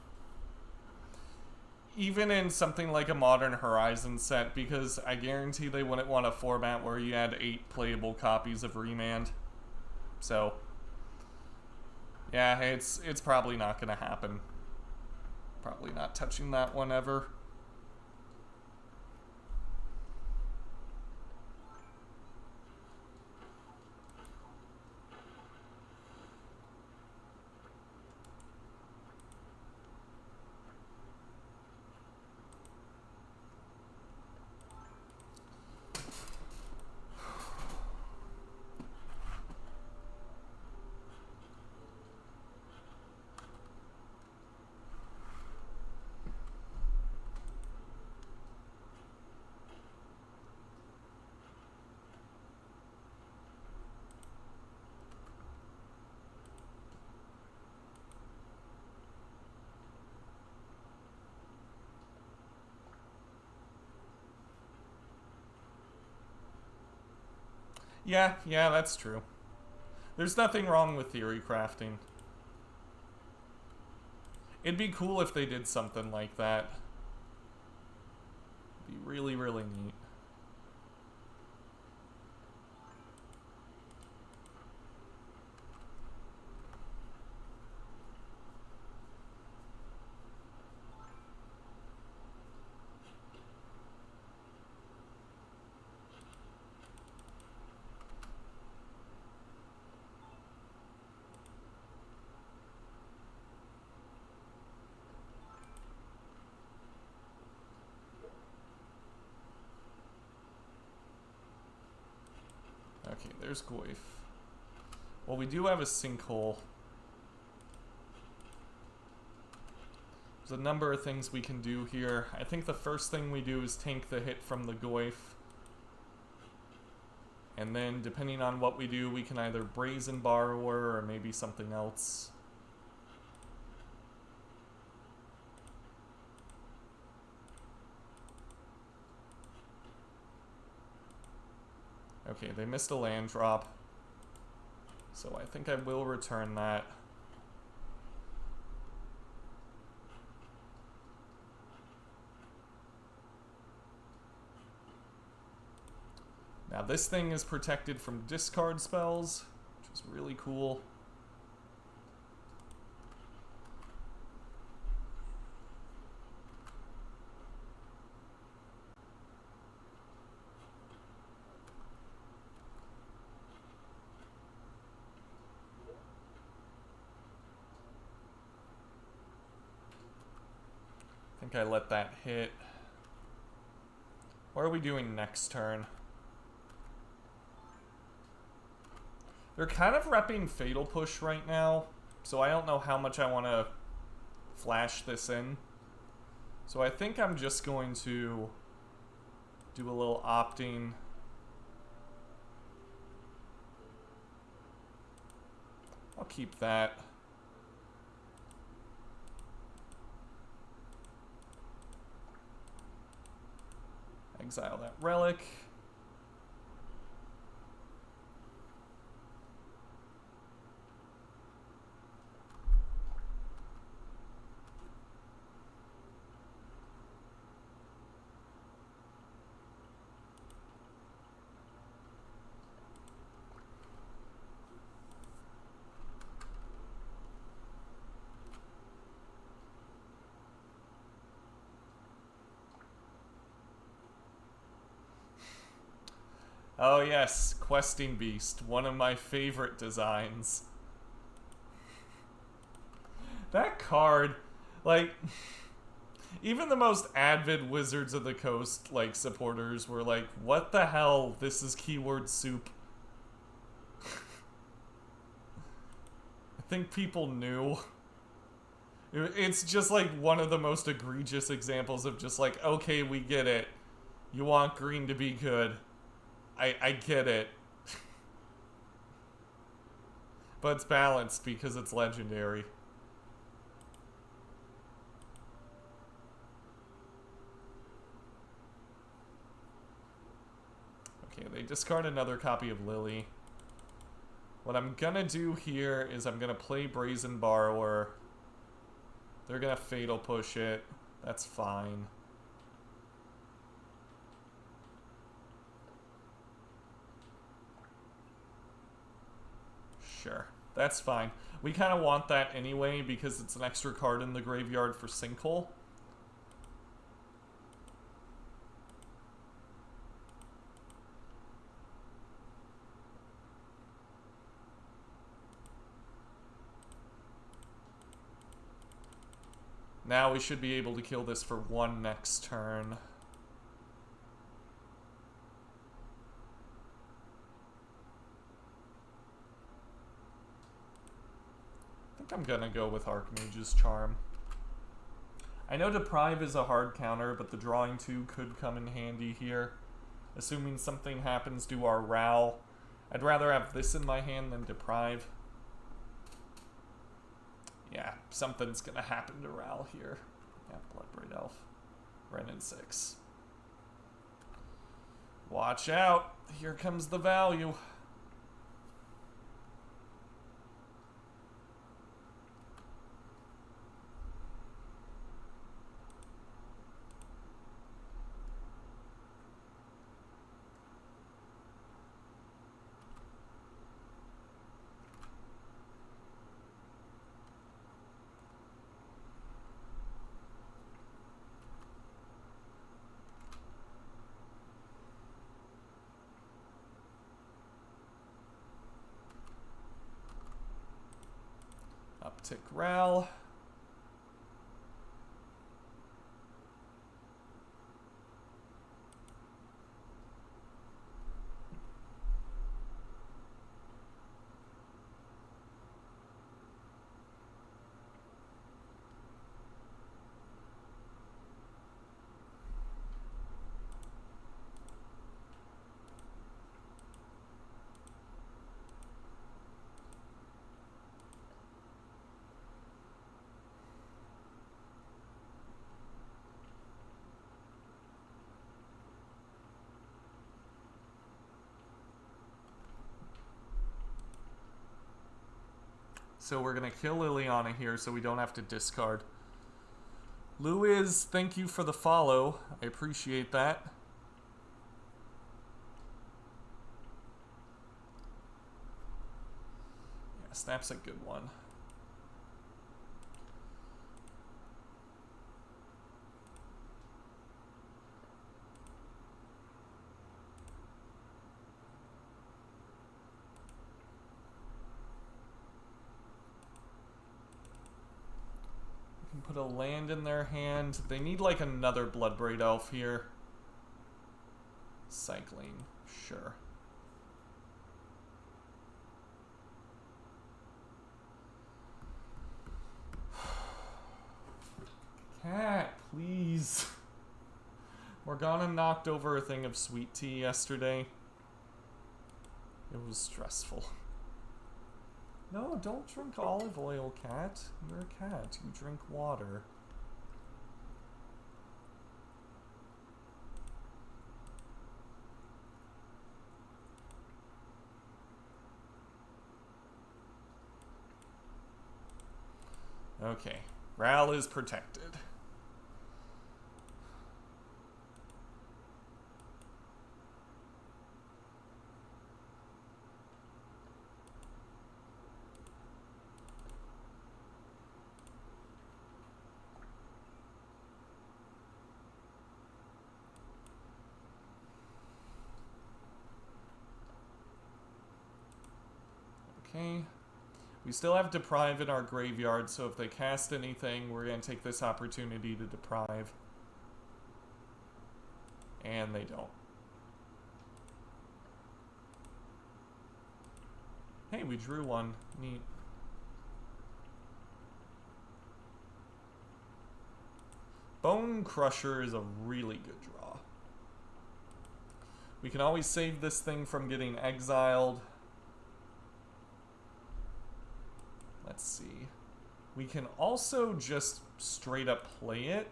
Even in something like a Modern Horizon set, because I guarantee they wouldn't want a format where you had 8 playable copies of Remand. So, yeah, it's probably not going to happen. Probably not touching that one ever. Yeah, that's true. There's nothing wrong with theory crafting. It'd be cool if they did something like that. It'd be really, really neat. Okay, there's Goyf. Well, we do have a sinkhole. There's a number of things we can do here. I think the first thing we do is tank the hit from the Goyf. And then, depending on what we do, we can either Brazen Borrower or maybe something else. Okay, they missed a land drop. So I think I will return that. Now this thing is protected from discard spells, which is really cool. I think I let that hit. What are we doing next turn? They're kind of repping Fatal Push right now, so I don't know how much I want to flash this in. So I think I'm just going to do a little opting. I'll keep that. Exile that relic. Oh yes, Questing Beast, one of my favorite designs. That card, like, even the most avid Wizards of the Coast, like, supporters were like, what the hell, this is keyword soup. I think people knew. It's just like one of the most egregious examples of just like, okay, we get it. You want green to be good. I get it. But it's balanced because it's legendary. Okay, they discard another copy of Lily. What I'm gonna do here is I'm gonna play Brazen Borrower. They're gonna Fatal Push it. That's fine. Sure, that's fine. We kind of want that anyway because it's an extra card in the graveyard for Sinkhole. Now we should be able to kill this for one next turn. I think I'm gonna go with Archmage's Charm. I know Deprive is a hard counter, but the drawing 2 could come in handy here. Assuming something happens to our Ral. I'd rather have this in my hand than Deprive. Yeah, something's gonna happen to Ral here. Yeah, Bloodbraid Elf. Renin 6. Watch out! Here comes the value. Uptick Ral. So we're going to kill Liliana here so we don't have to discard. Luiz, thank you for the follow. I appreciate that. Yeah, Snap's a good one. Put a land in their hand. They need like another Bloodbraid Elf here. Cycling, sure. Cat, please. Morgana knocked over a thing of sweet tea yesterday. It was stressful. No, don't drink olive oil, cat. You're a cat. You drink water. Okay. Ral is protected. Okay. We still have Deprive in our graveyard, so if they cast anything, we're going to take this opportunity to Deprive. And they don't. Hey, we drew one. Neat. Bone Crusher is a really good draw. We can always save this thing from getting exiled. Let's see. We can also just straight up play it.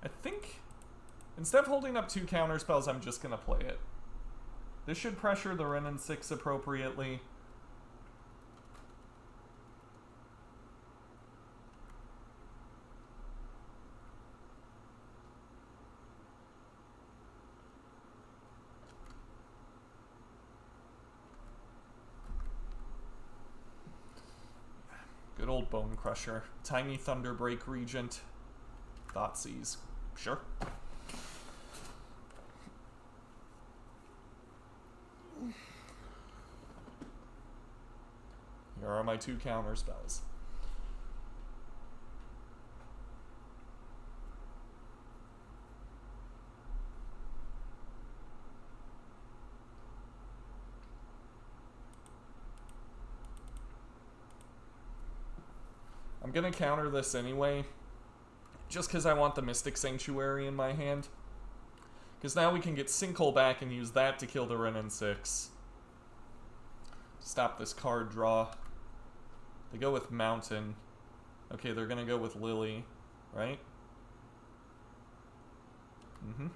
I think instead of holding up 2 counterspells, I'm just going to play it. This should pressure the Wrenn and 6 appropriately. Good old Bone Crusher. Tiny Thunderbreak Regent. Thoughtseize. Sure. Here are my 2 counter spells. I'm gonna counter this anyway, just because I want the Mystic Sanctuary in my hand. Because now we can get Sinkhole back and use that to kill the Wrenn and 6. Stop this card draw. They go with Mountain. Okay, they're gonna go with Lily, right? Mm-hmm.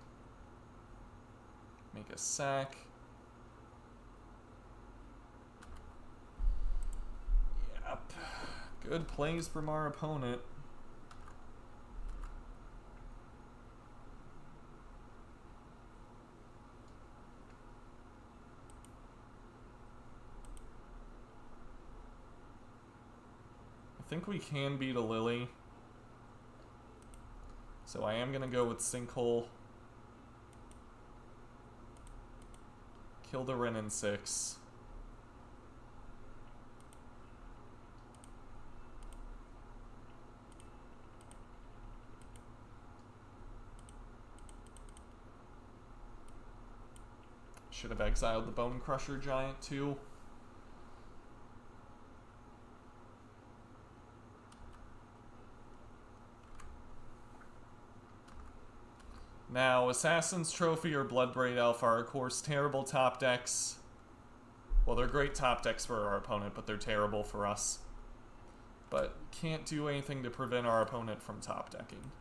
Make a sack. Yep. Good plays from our opponent. I think we can beat a Lily. So I am going to go with Sinkhole. Kill the Wrenn and 6. Should have exiled the Bone Crusher Giant too. Now, Assassin's Trophy or Bloodbraid Elf are, of course, terrible top decks. Well, they're great top decks for our opponent, but they're terrible for us. But can't do anything to prevent our opponent from top decking.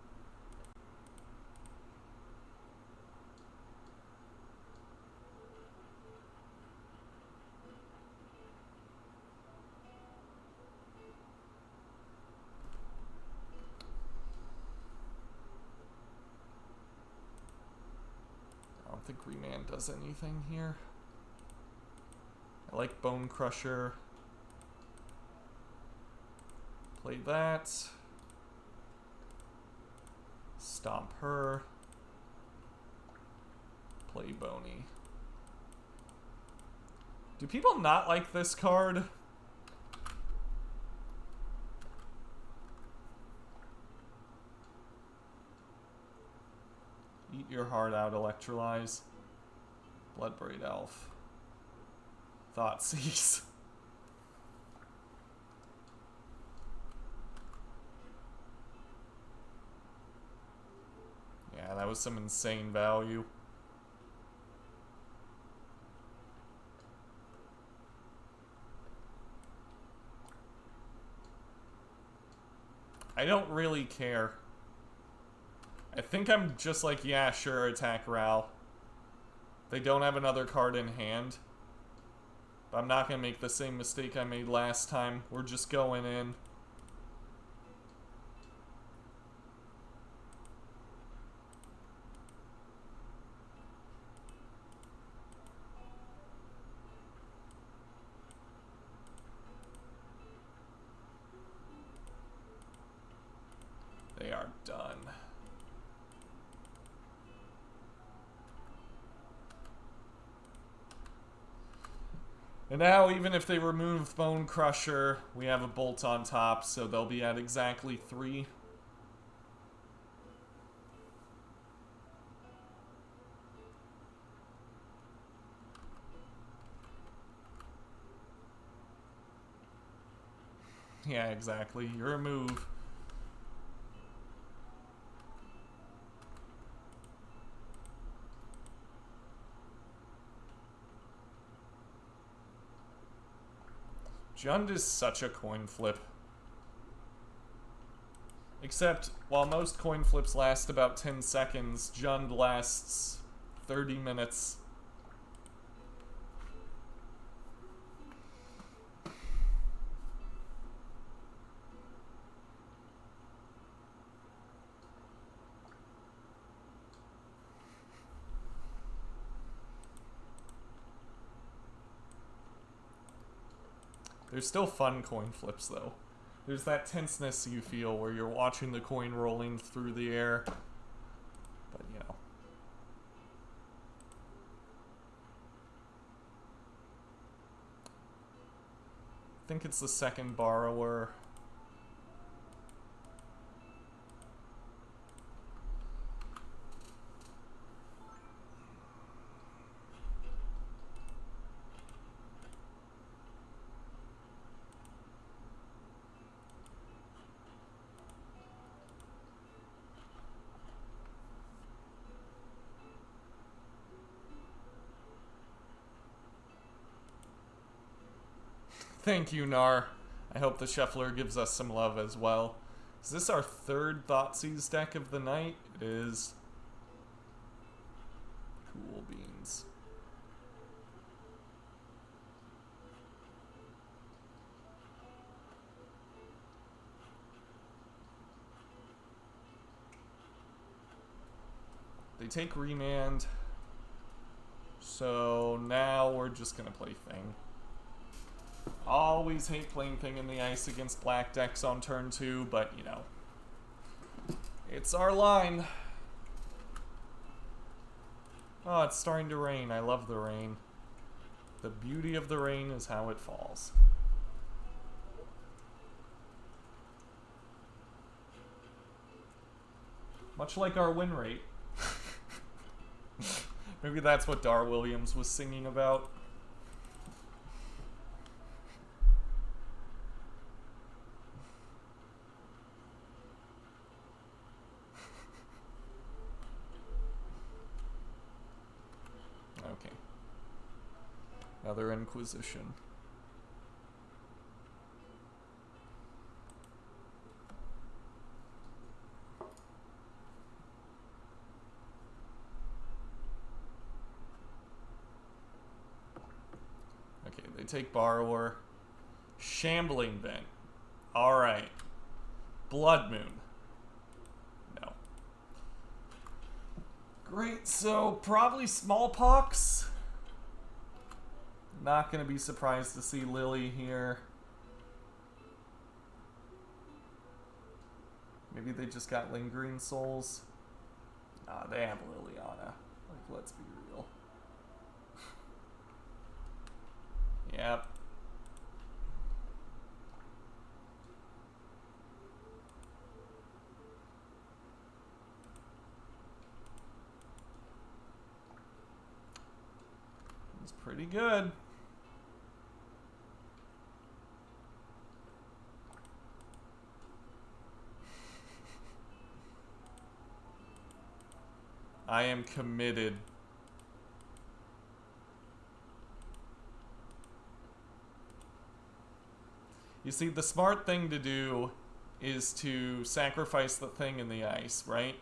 I don't think Remand does anything here. I like Bone Crusher. Play that. Stomp her. Play Boney. Do people not like this card? Eat your heart out, Electrolyze. Bloodbraid Elf. Thoughtseize. Yeah, that was some insane value. I don't really care. I think I'm just like, yeah, sure, attack Ral. They don't have another card in hand. But I'm not going to make the same mistake I made last time. We're just going in. They are done. And now, even if they remove Bone Crusher, we have a Bolt on top, so they'll be at exactly 3. Yeah, exactly. You're a move. Jund is such a coin flip. Except, while most coin flips last about 10 seconds, Jund lasts 30 minutes. There's still fun coin flips, though. There's that tenseness you feel where you're watching the coin rolling through the air. But, you know. I think it's the second borrower. Thank you, Nar. I hope the Shuffler gives us some love as well. Is this our third Thoughtseize deck of the night? It is. Cool beans. They take Remand. So now we're just gonna play Thing. Always hate playing Thing in the ice against black decks on turn 2, but you know. It's our line. Oh, it's starting to rain. I love the rain. The beauty of the rain is how it falls. Much like our win rate. Maybe that's what Dar Williams was singing about. Okay. Another Inquisition. Okay, they take Borrower. Shambling Vent. Alright. Blood Moon. No. Great, so probably Smallpox. Not gonna be surprised to see Lily here. Maybe they just got Lingering Souls. Nah, they have Liliana. Like, let's be real. Yep. It's pretty good. I am committed. You see, the smart thing to do is to sacrifice the thing in the ice, right?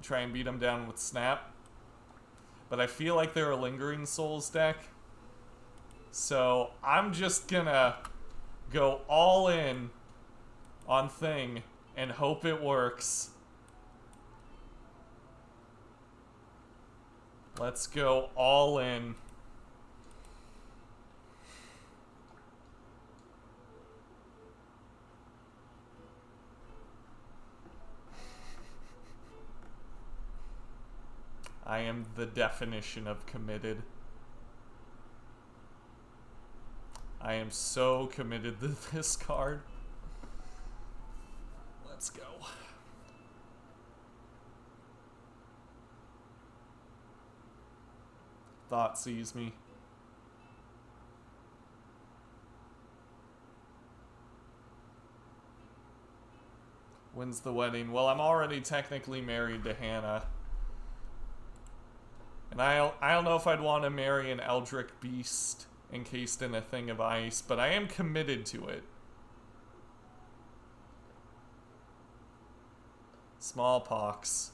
Try and beat them down with Snap. But I feel like they're a Lingering Souls deck. So I'm just gonna go all in on Thing and hope it works. Let's go all in. I am the definition of committed. I am so committed to this card. Let's go. Thought sees me. When's the wedding? Well, I'm already technically married to Hannah. And I don't know if I'd want to marry an Eldritch Beast encased in a thing of ice, but I am committed to it. Smallpox.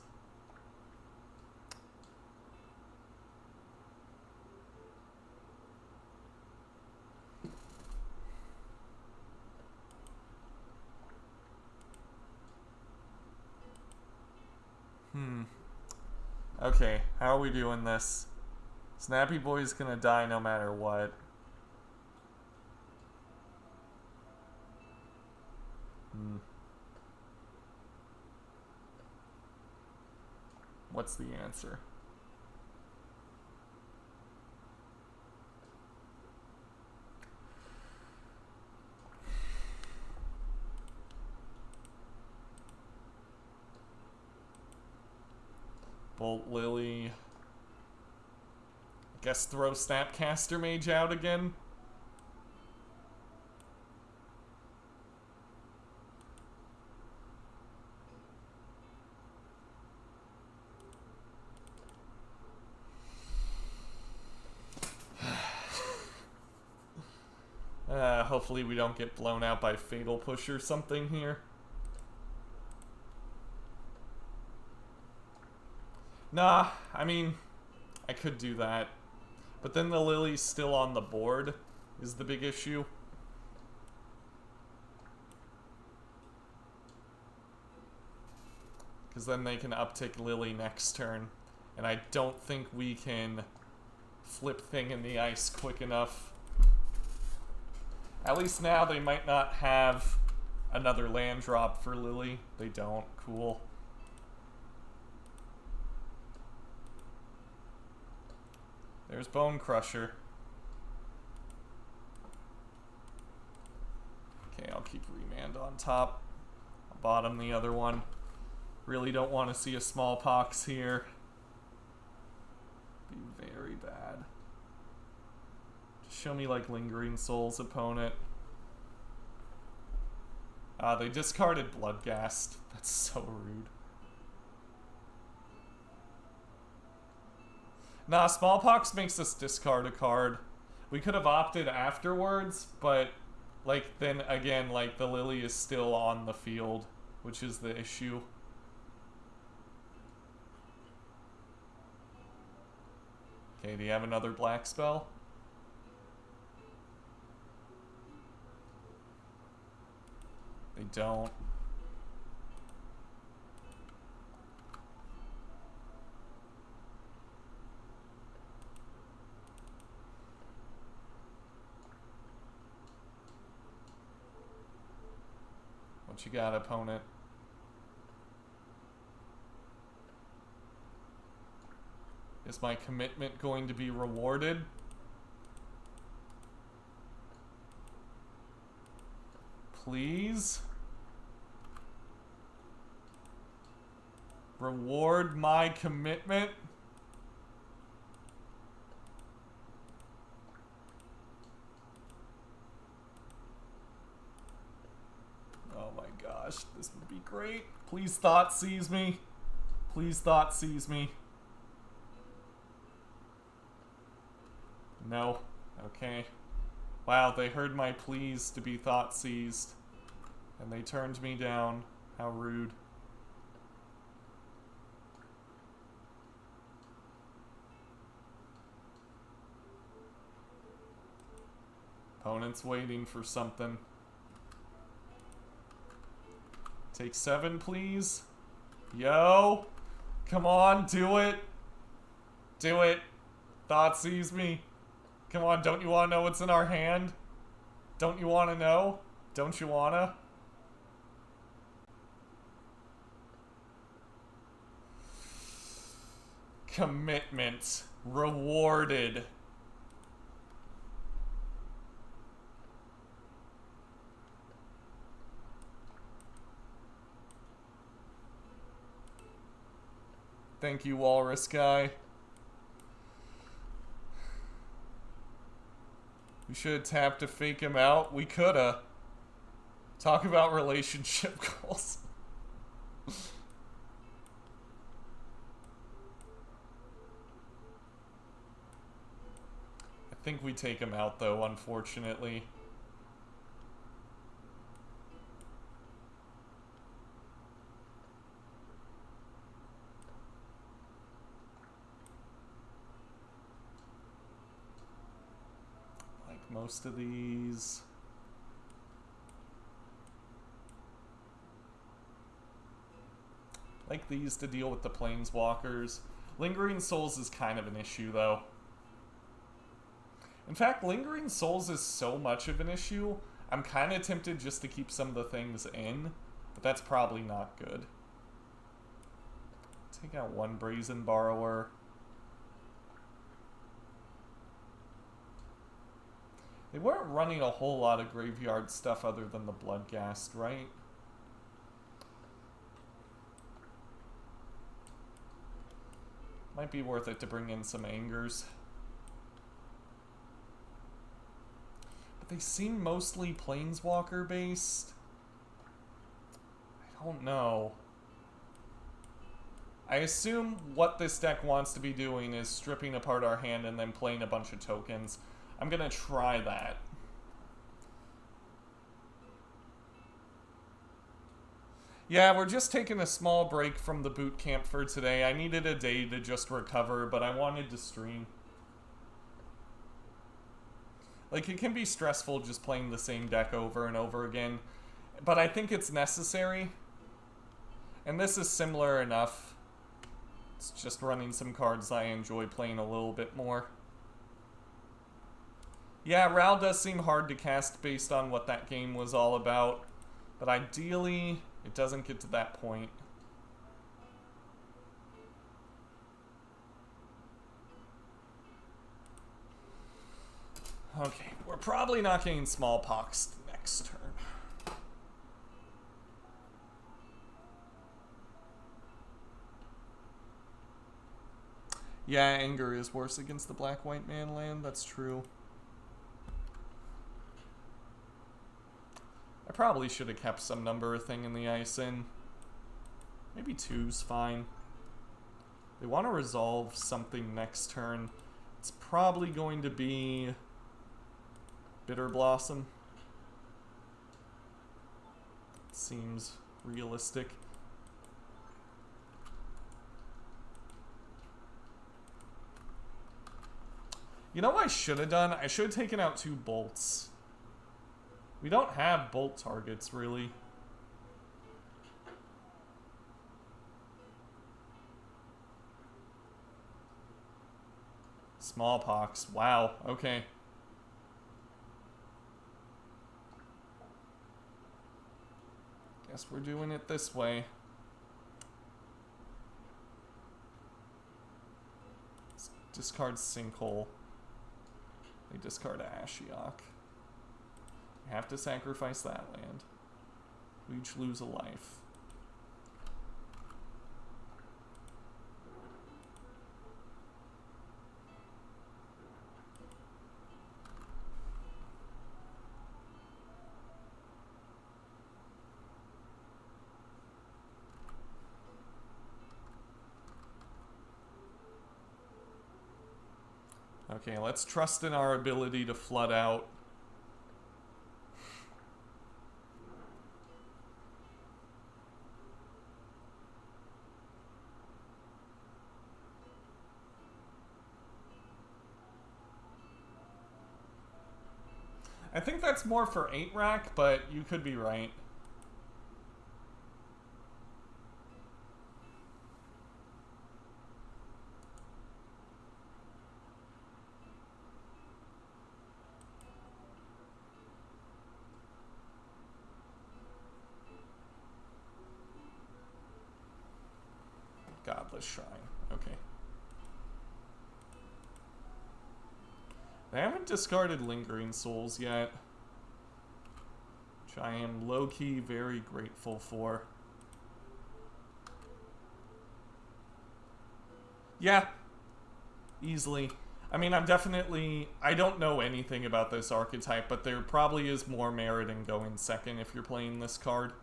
Okay, how are we doing this? Snappy Boy's gonna die no matter what. What's the answer? Bolt Lily. Guess throw Snapcaster Mage out again. Hopefully we don't get blown out by Fatal Push or something here. Nah, I mean, I could do that. But then the Lily's still on the board, is the big issue. Because then they can uptick Lily next turn. And I don't think we can flip Thing in the ice quick enough. At least now they might not have another land drop for Lily. They don't. Cool. There's Bone Crusher. Okay, I'll keep Remand on top. I'll bottom the other one. Really don't want to see a Smallpox here. Be very bad. Just show me like Lingering Souls opponent. They discarded Bloodghast. That's so rude. Nah, Smallpox makes us discard a card. We could have opted afterwards, but like then again, like the Lily is still on the field, which is the issue. Okay, do you have another black spell? They don't. What you got, opponent? Is my commitment going to be rewarded? Please? Reward my commitment? Oh my gosh, this would be great. Please Thought Seize me. Please Thought Seize me. No. Okay. Wow, they heard my pleas to be Thought Seized. And they turned me down. How rude. Opponent's waiting for something. Take 7, please. Yo! Come on, do it! Do it! Thought Seize me. Come on, don't you want to know what's in our hand? Don't you want to know? Don't you want to? Commitment. Rewarded. Thank you, Walrus Guy. We should have tapped to fake him out. We coulda. Talk about relationship goals. I think we take him out, though, unfortunately. Most of these. Like these to deal with the Planeswalkers. Lingering Souls is kind of an issue, though. In fact, Lingering Souls is so much of an issue, I'm kind of tempted just to keep some of the things in, but that's probably not good. Take out one Brazen Borrower. They weren't running a whole lot of graveyard stuff other than the Bloodghast, right? Might be worth it to bring in some Angers. But they seem mostly Planeswalker based. I don't know. I assume what this deck wants to be doing is stripping apart our hand and then playing a bunch of tokens. I'm gonna try that. Yeah, we're just taking a small break from the boot camp for today. I needed a day to just recover, but I wanted to stream. Like, it can be stressful just playing the same deck over and over again, but I think it's necessary. And this is similar enough. It's just running some cards I enjoy playing a little bit more. Yeah, Ral does seem hard to cast based on what that game was all about, but ideally, it doesn't get to that point. Okay, we're probably not getting Smallpox next turn. Yeah, anger is worse against the black-white man land. That's true. I probably should have kept some number of thing in the ice in. Maybe 2's fine. They want to resolve something next turn. It's probably going to be Bitter Blossom. Seems realistic. You know what I should have done? I should have taken out 2 bolts. We don't have bolt targets, really. Smallpox. Wow. Okay. Guess we're doing it this way. Let's discard Sinkhole. They discard Ashiok. We have to sacrifice that land. We each lose a life. Okay, let's trust in our ability to flood out. I think that's more for 8 rack, but you could be right. Godless Shrine. Okay. They haven't discarded Lingering Souls yet, which I am low-key very grateful for. Yeah, easily. I mean, I don't know anything about this archetype, but there probably is more merit in going second if you're playing this card.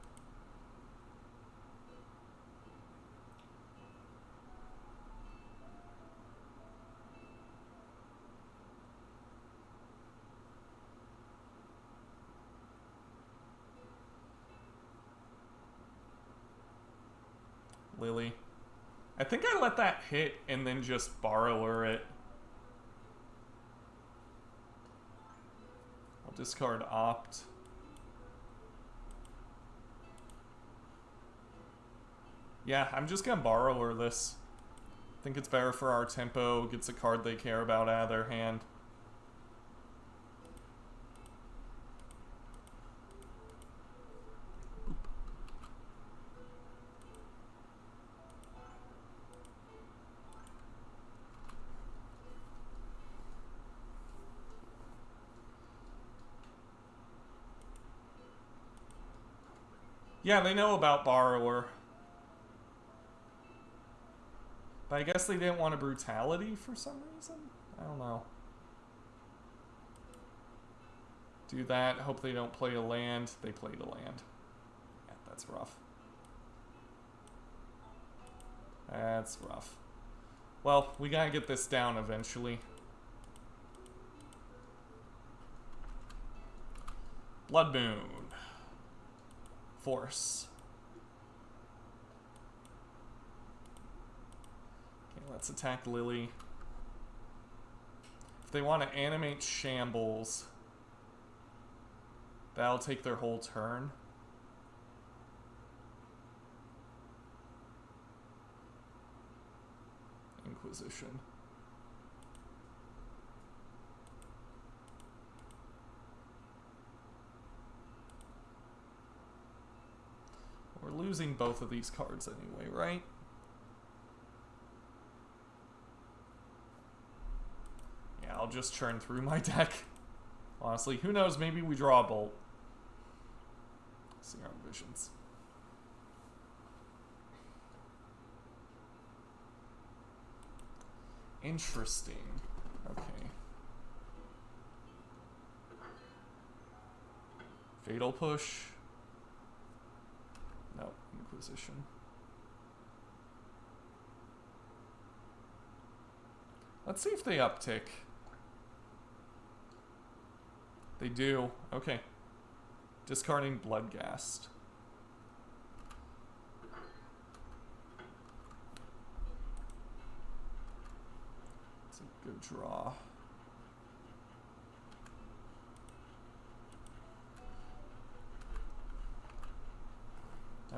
Lily. I think I let that hit and then just borrower it. I'll discard Opt. Yeah, I'm just gonna borrower this. I think it's better for our tempo, gets a card they care about out of their hand. Yeah, they know about Borrower. But I guess they didn't want a Brutality for some reason? I don't know. Do that. Hope they don't play a land. They played a land. Yeah, that's rough. That's rough. Well, we gotta get this down eventually. Blood Moon. Force. Okay, let's attack Lily. If they want to animate Shambles, that'll take their whole turn. Inquisition. We're losing both of these cards anyway, right? Yeah, I'll just churn through my deck. Honestly, who knows? Maybe we draw a bolt. Serum Visions. Interesting. Okay. Fatal Push. No, Inquisition. Let's see if they uptick. They do. Okay. Discarding Bloodghast. It's a good draw.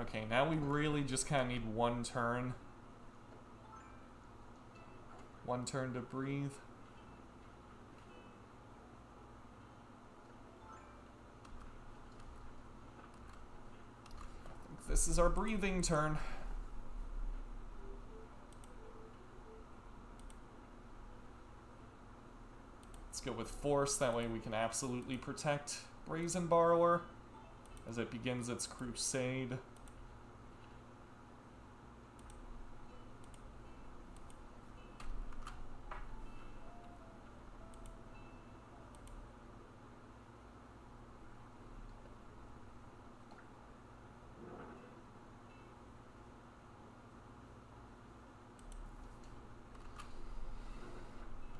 Okay, now we really just kind of need one turn. One turn to breathe. This is our breathing turn. Let's go with Force, that way we can absolutely protect Brazen Borrower as it begins its crusade.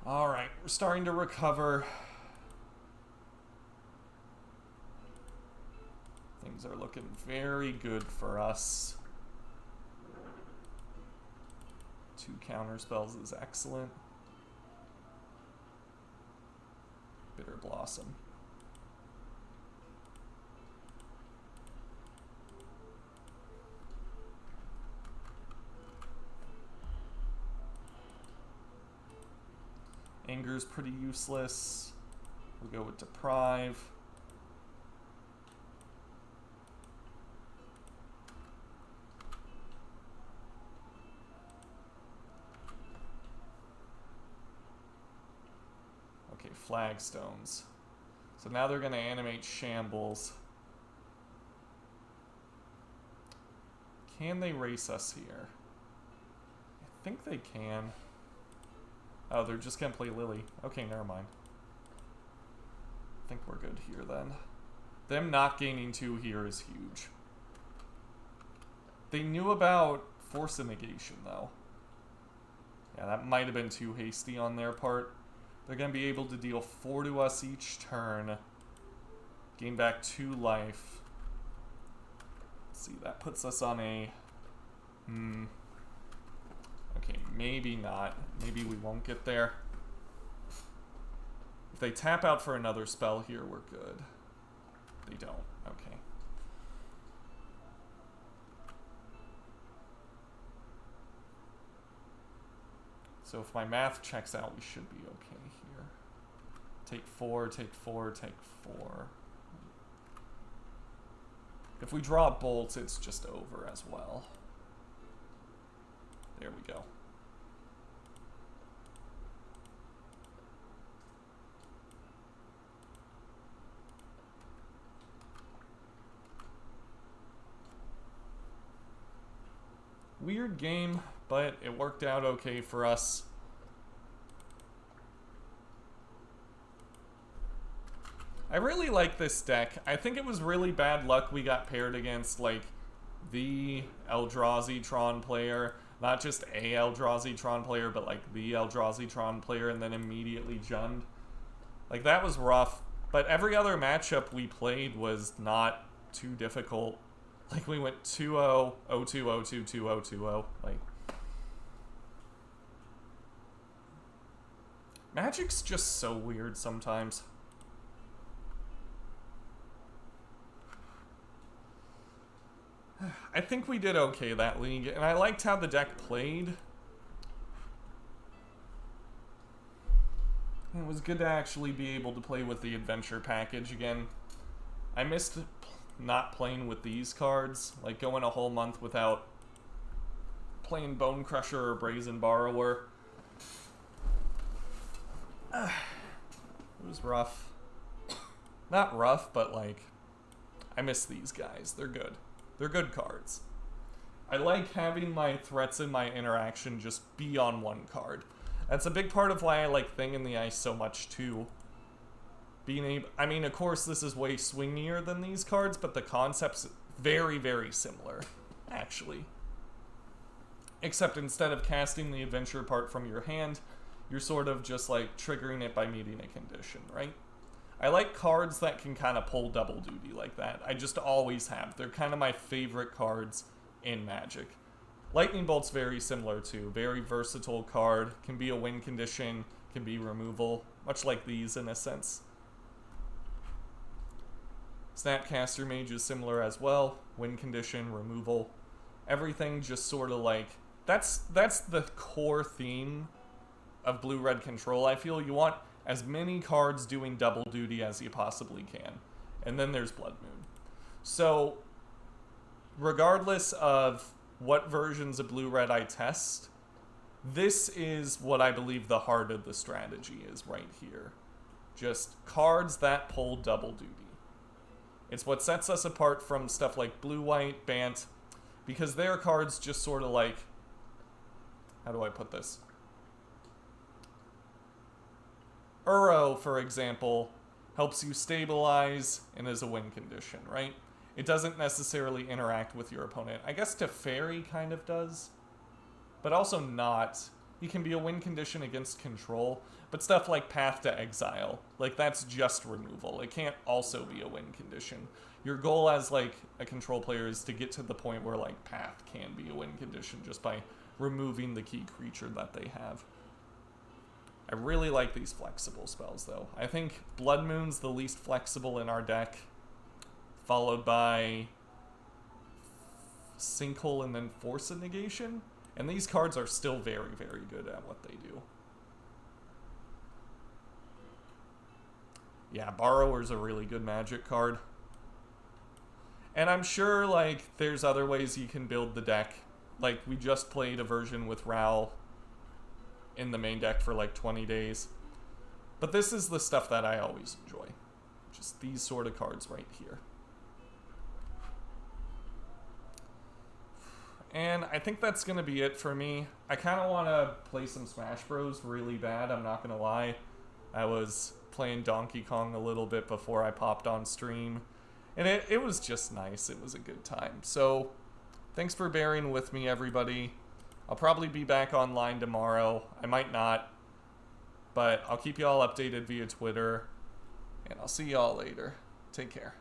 Alright, we're starting to recover. Things are looking very good for us. 2 counter spells is excellent. Bitter Blossom. Anger's pretty useless. We'll go with Deprive. Okay, Flagstones. So now they're going to animate Shambles. Can they race us here? I think they can. Oh, they're just gonna play Lily. Okay, never mind. I think we're good here then. Them not gaining 2 here is huge. They knew about Force of Negation, though. Yeah, that might have been too hasty on their part. They're gonna be able to deal 4 to us each turn. Gain back 2 life. Let's see, that puts us on a... Okay, maybe not. Maybe we won't get there. If they tap out for another spell here, we're good. They don't. Okay. So if my math checks out, we should be okay here. Take 4, take 4, take 4. If we draw bolts, it's just over as well. There we go. Weird game, but it worked out okay for us. I really like this deck. I think it was really bad luck we got paired against, like, the Eldrazi Tron player. Not just a Eldrazi Tron player, but like the Eldrazi Tron player, and then immediately junned. Like, that was rough. But every other matchup we played was not too difficult. Like, we went 2-0, 0-2, 0-2, 2-0, 2-0. Like, Magic's just so weird sometimes. I think we did okay that league, and I liked how the deck played. It was good to actually be able to play with the adventure package again. I missed not playing with these cards, like going a whole month without playing Bone Crusher or Brazen Borrower. It was rough. Not rough, but like, I miss these guys. They're good. They're good cards. I like having my threats and my interaction just be on one card. That's a big part of why I like Thing in the Ice so much too. Being able, I mean, of course, this is way swingier than these cards, but the concept's very, very similar, actually. Except instead of casting the adventure part from your hand, you're sort of just like triggering it by meeting a condition, right? I like cards that can kind of pull double duty like that. I just always have. They're kind of my favorite cards in Magic. Lightning Bolt's very similar too. Very versatile card. Can be a win condition, can be removal, much like these in a sense. Snapcaster Mage is similar as well. Win condition, removal. Everything just sort of like... That's the core theme of Blue-Red Control. I feel you want as many cards doing double duty as you possibly can. And then there's Blood Moon. So, regardless of what versions of Blue-Red I test, this is what I believe the heart of the strategy is right here. Just cards that pull double duty. It's what sets us apart from stuff like Blue-White, Bant, because their cards just sort of like... How do I put this? Uro, for example, helps you stabilize and is a win condition, right? It doesn't necessarily interact with your opponent. I guess Teferi kind of does, but also not. He can be a win condition against control, but stuff like Path to Exile, like that's just removal. It can't also be a win condition. Your goal as like a control player is to get to the point where like Path can be a win condition just by removing the key creature that they have. I really like these flexible spells though. I think Blood Moon's the least flexible in our deck, followed by Sinkhole and then Force of Negation. And these cards are still very, very good at what they do. Yeah, Borrower's a really good Magic card. And I'm sure, like, there's other ways you can build the deck. Like, we just played a version with Ral in the main deck for, like, 20 days. But this is the stuff that I always enjoy. Just these sort of cards right here. And I think that's going to be it for me. I kind of want to play some Smash Bros. Really bad, I'm not going to lie. I was playing Donkey Kong a little bit before I popped on stream. And it was just nice. It was a good time. So, thanks for bearing with me, everybody. I'll probably be back online tomorrow. I might not. But I'll keep you all updated via Twitter. And I'll see y'all later. Take care.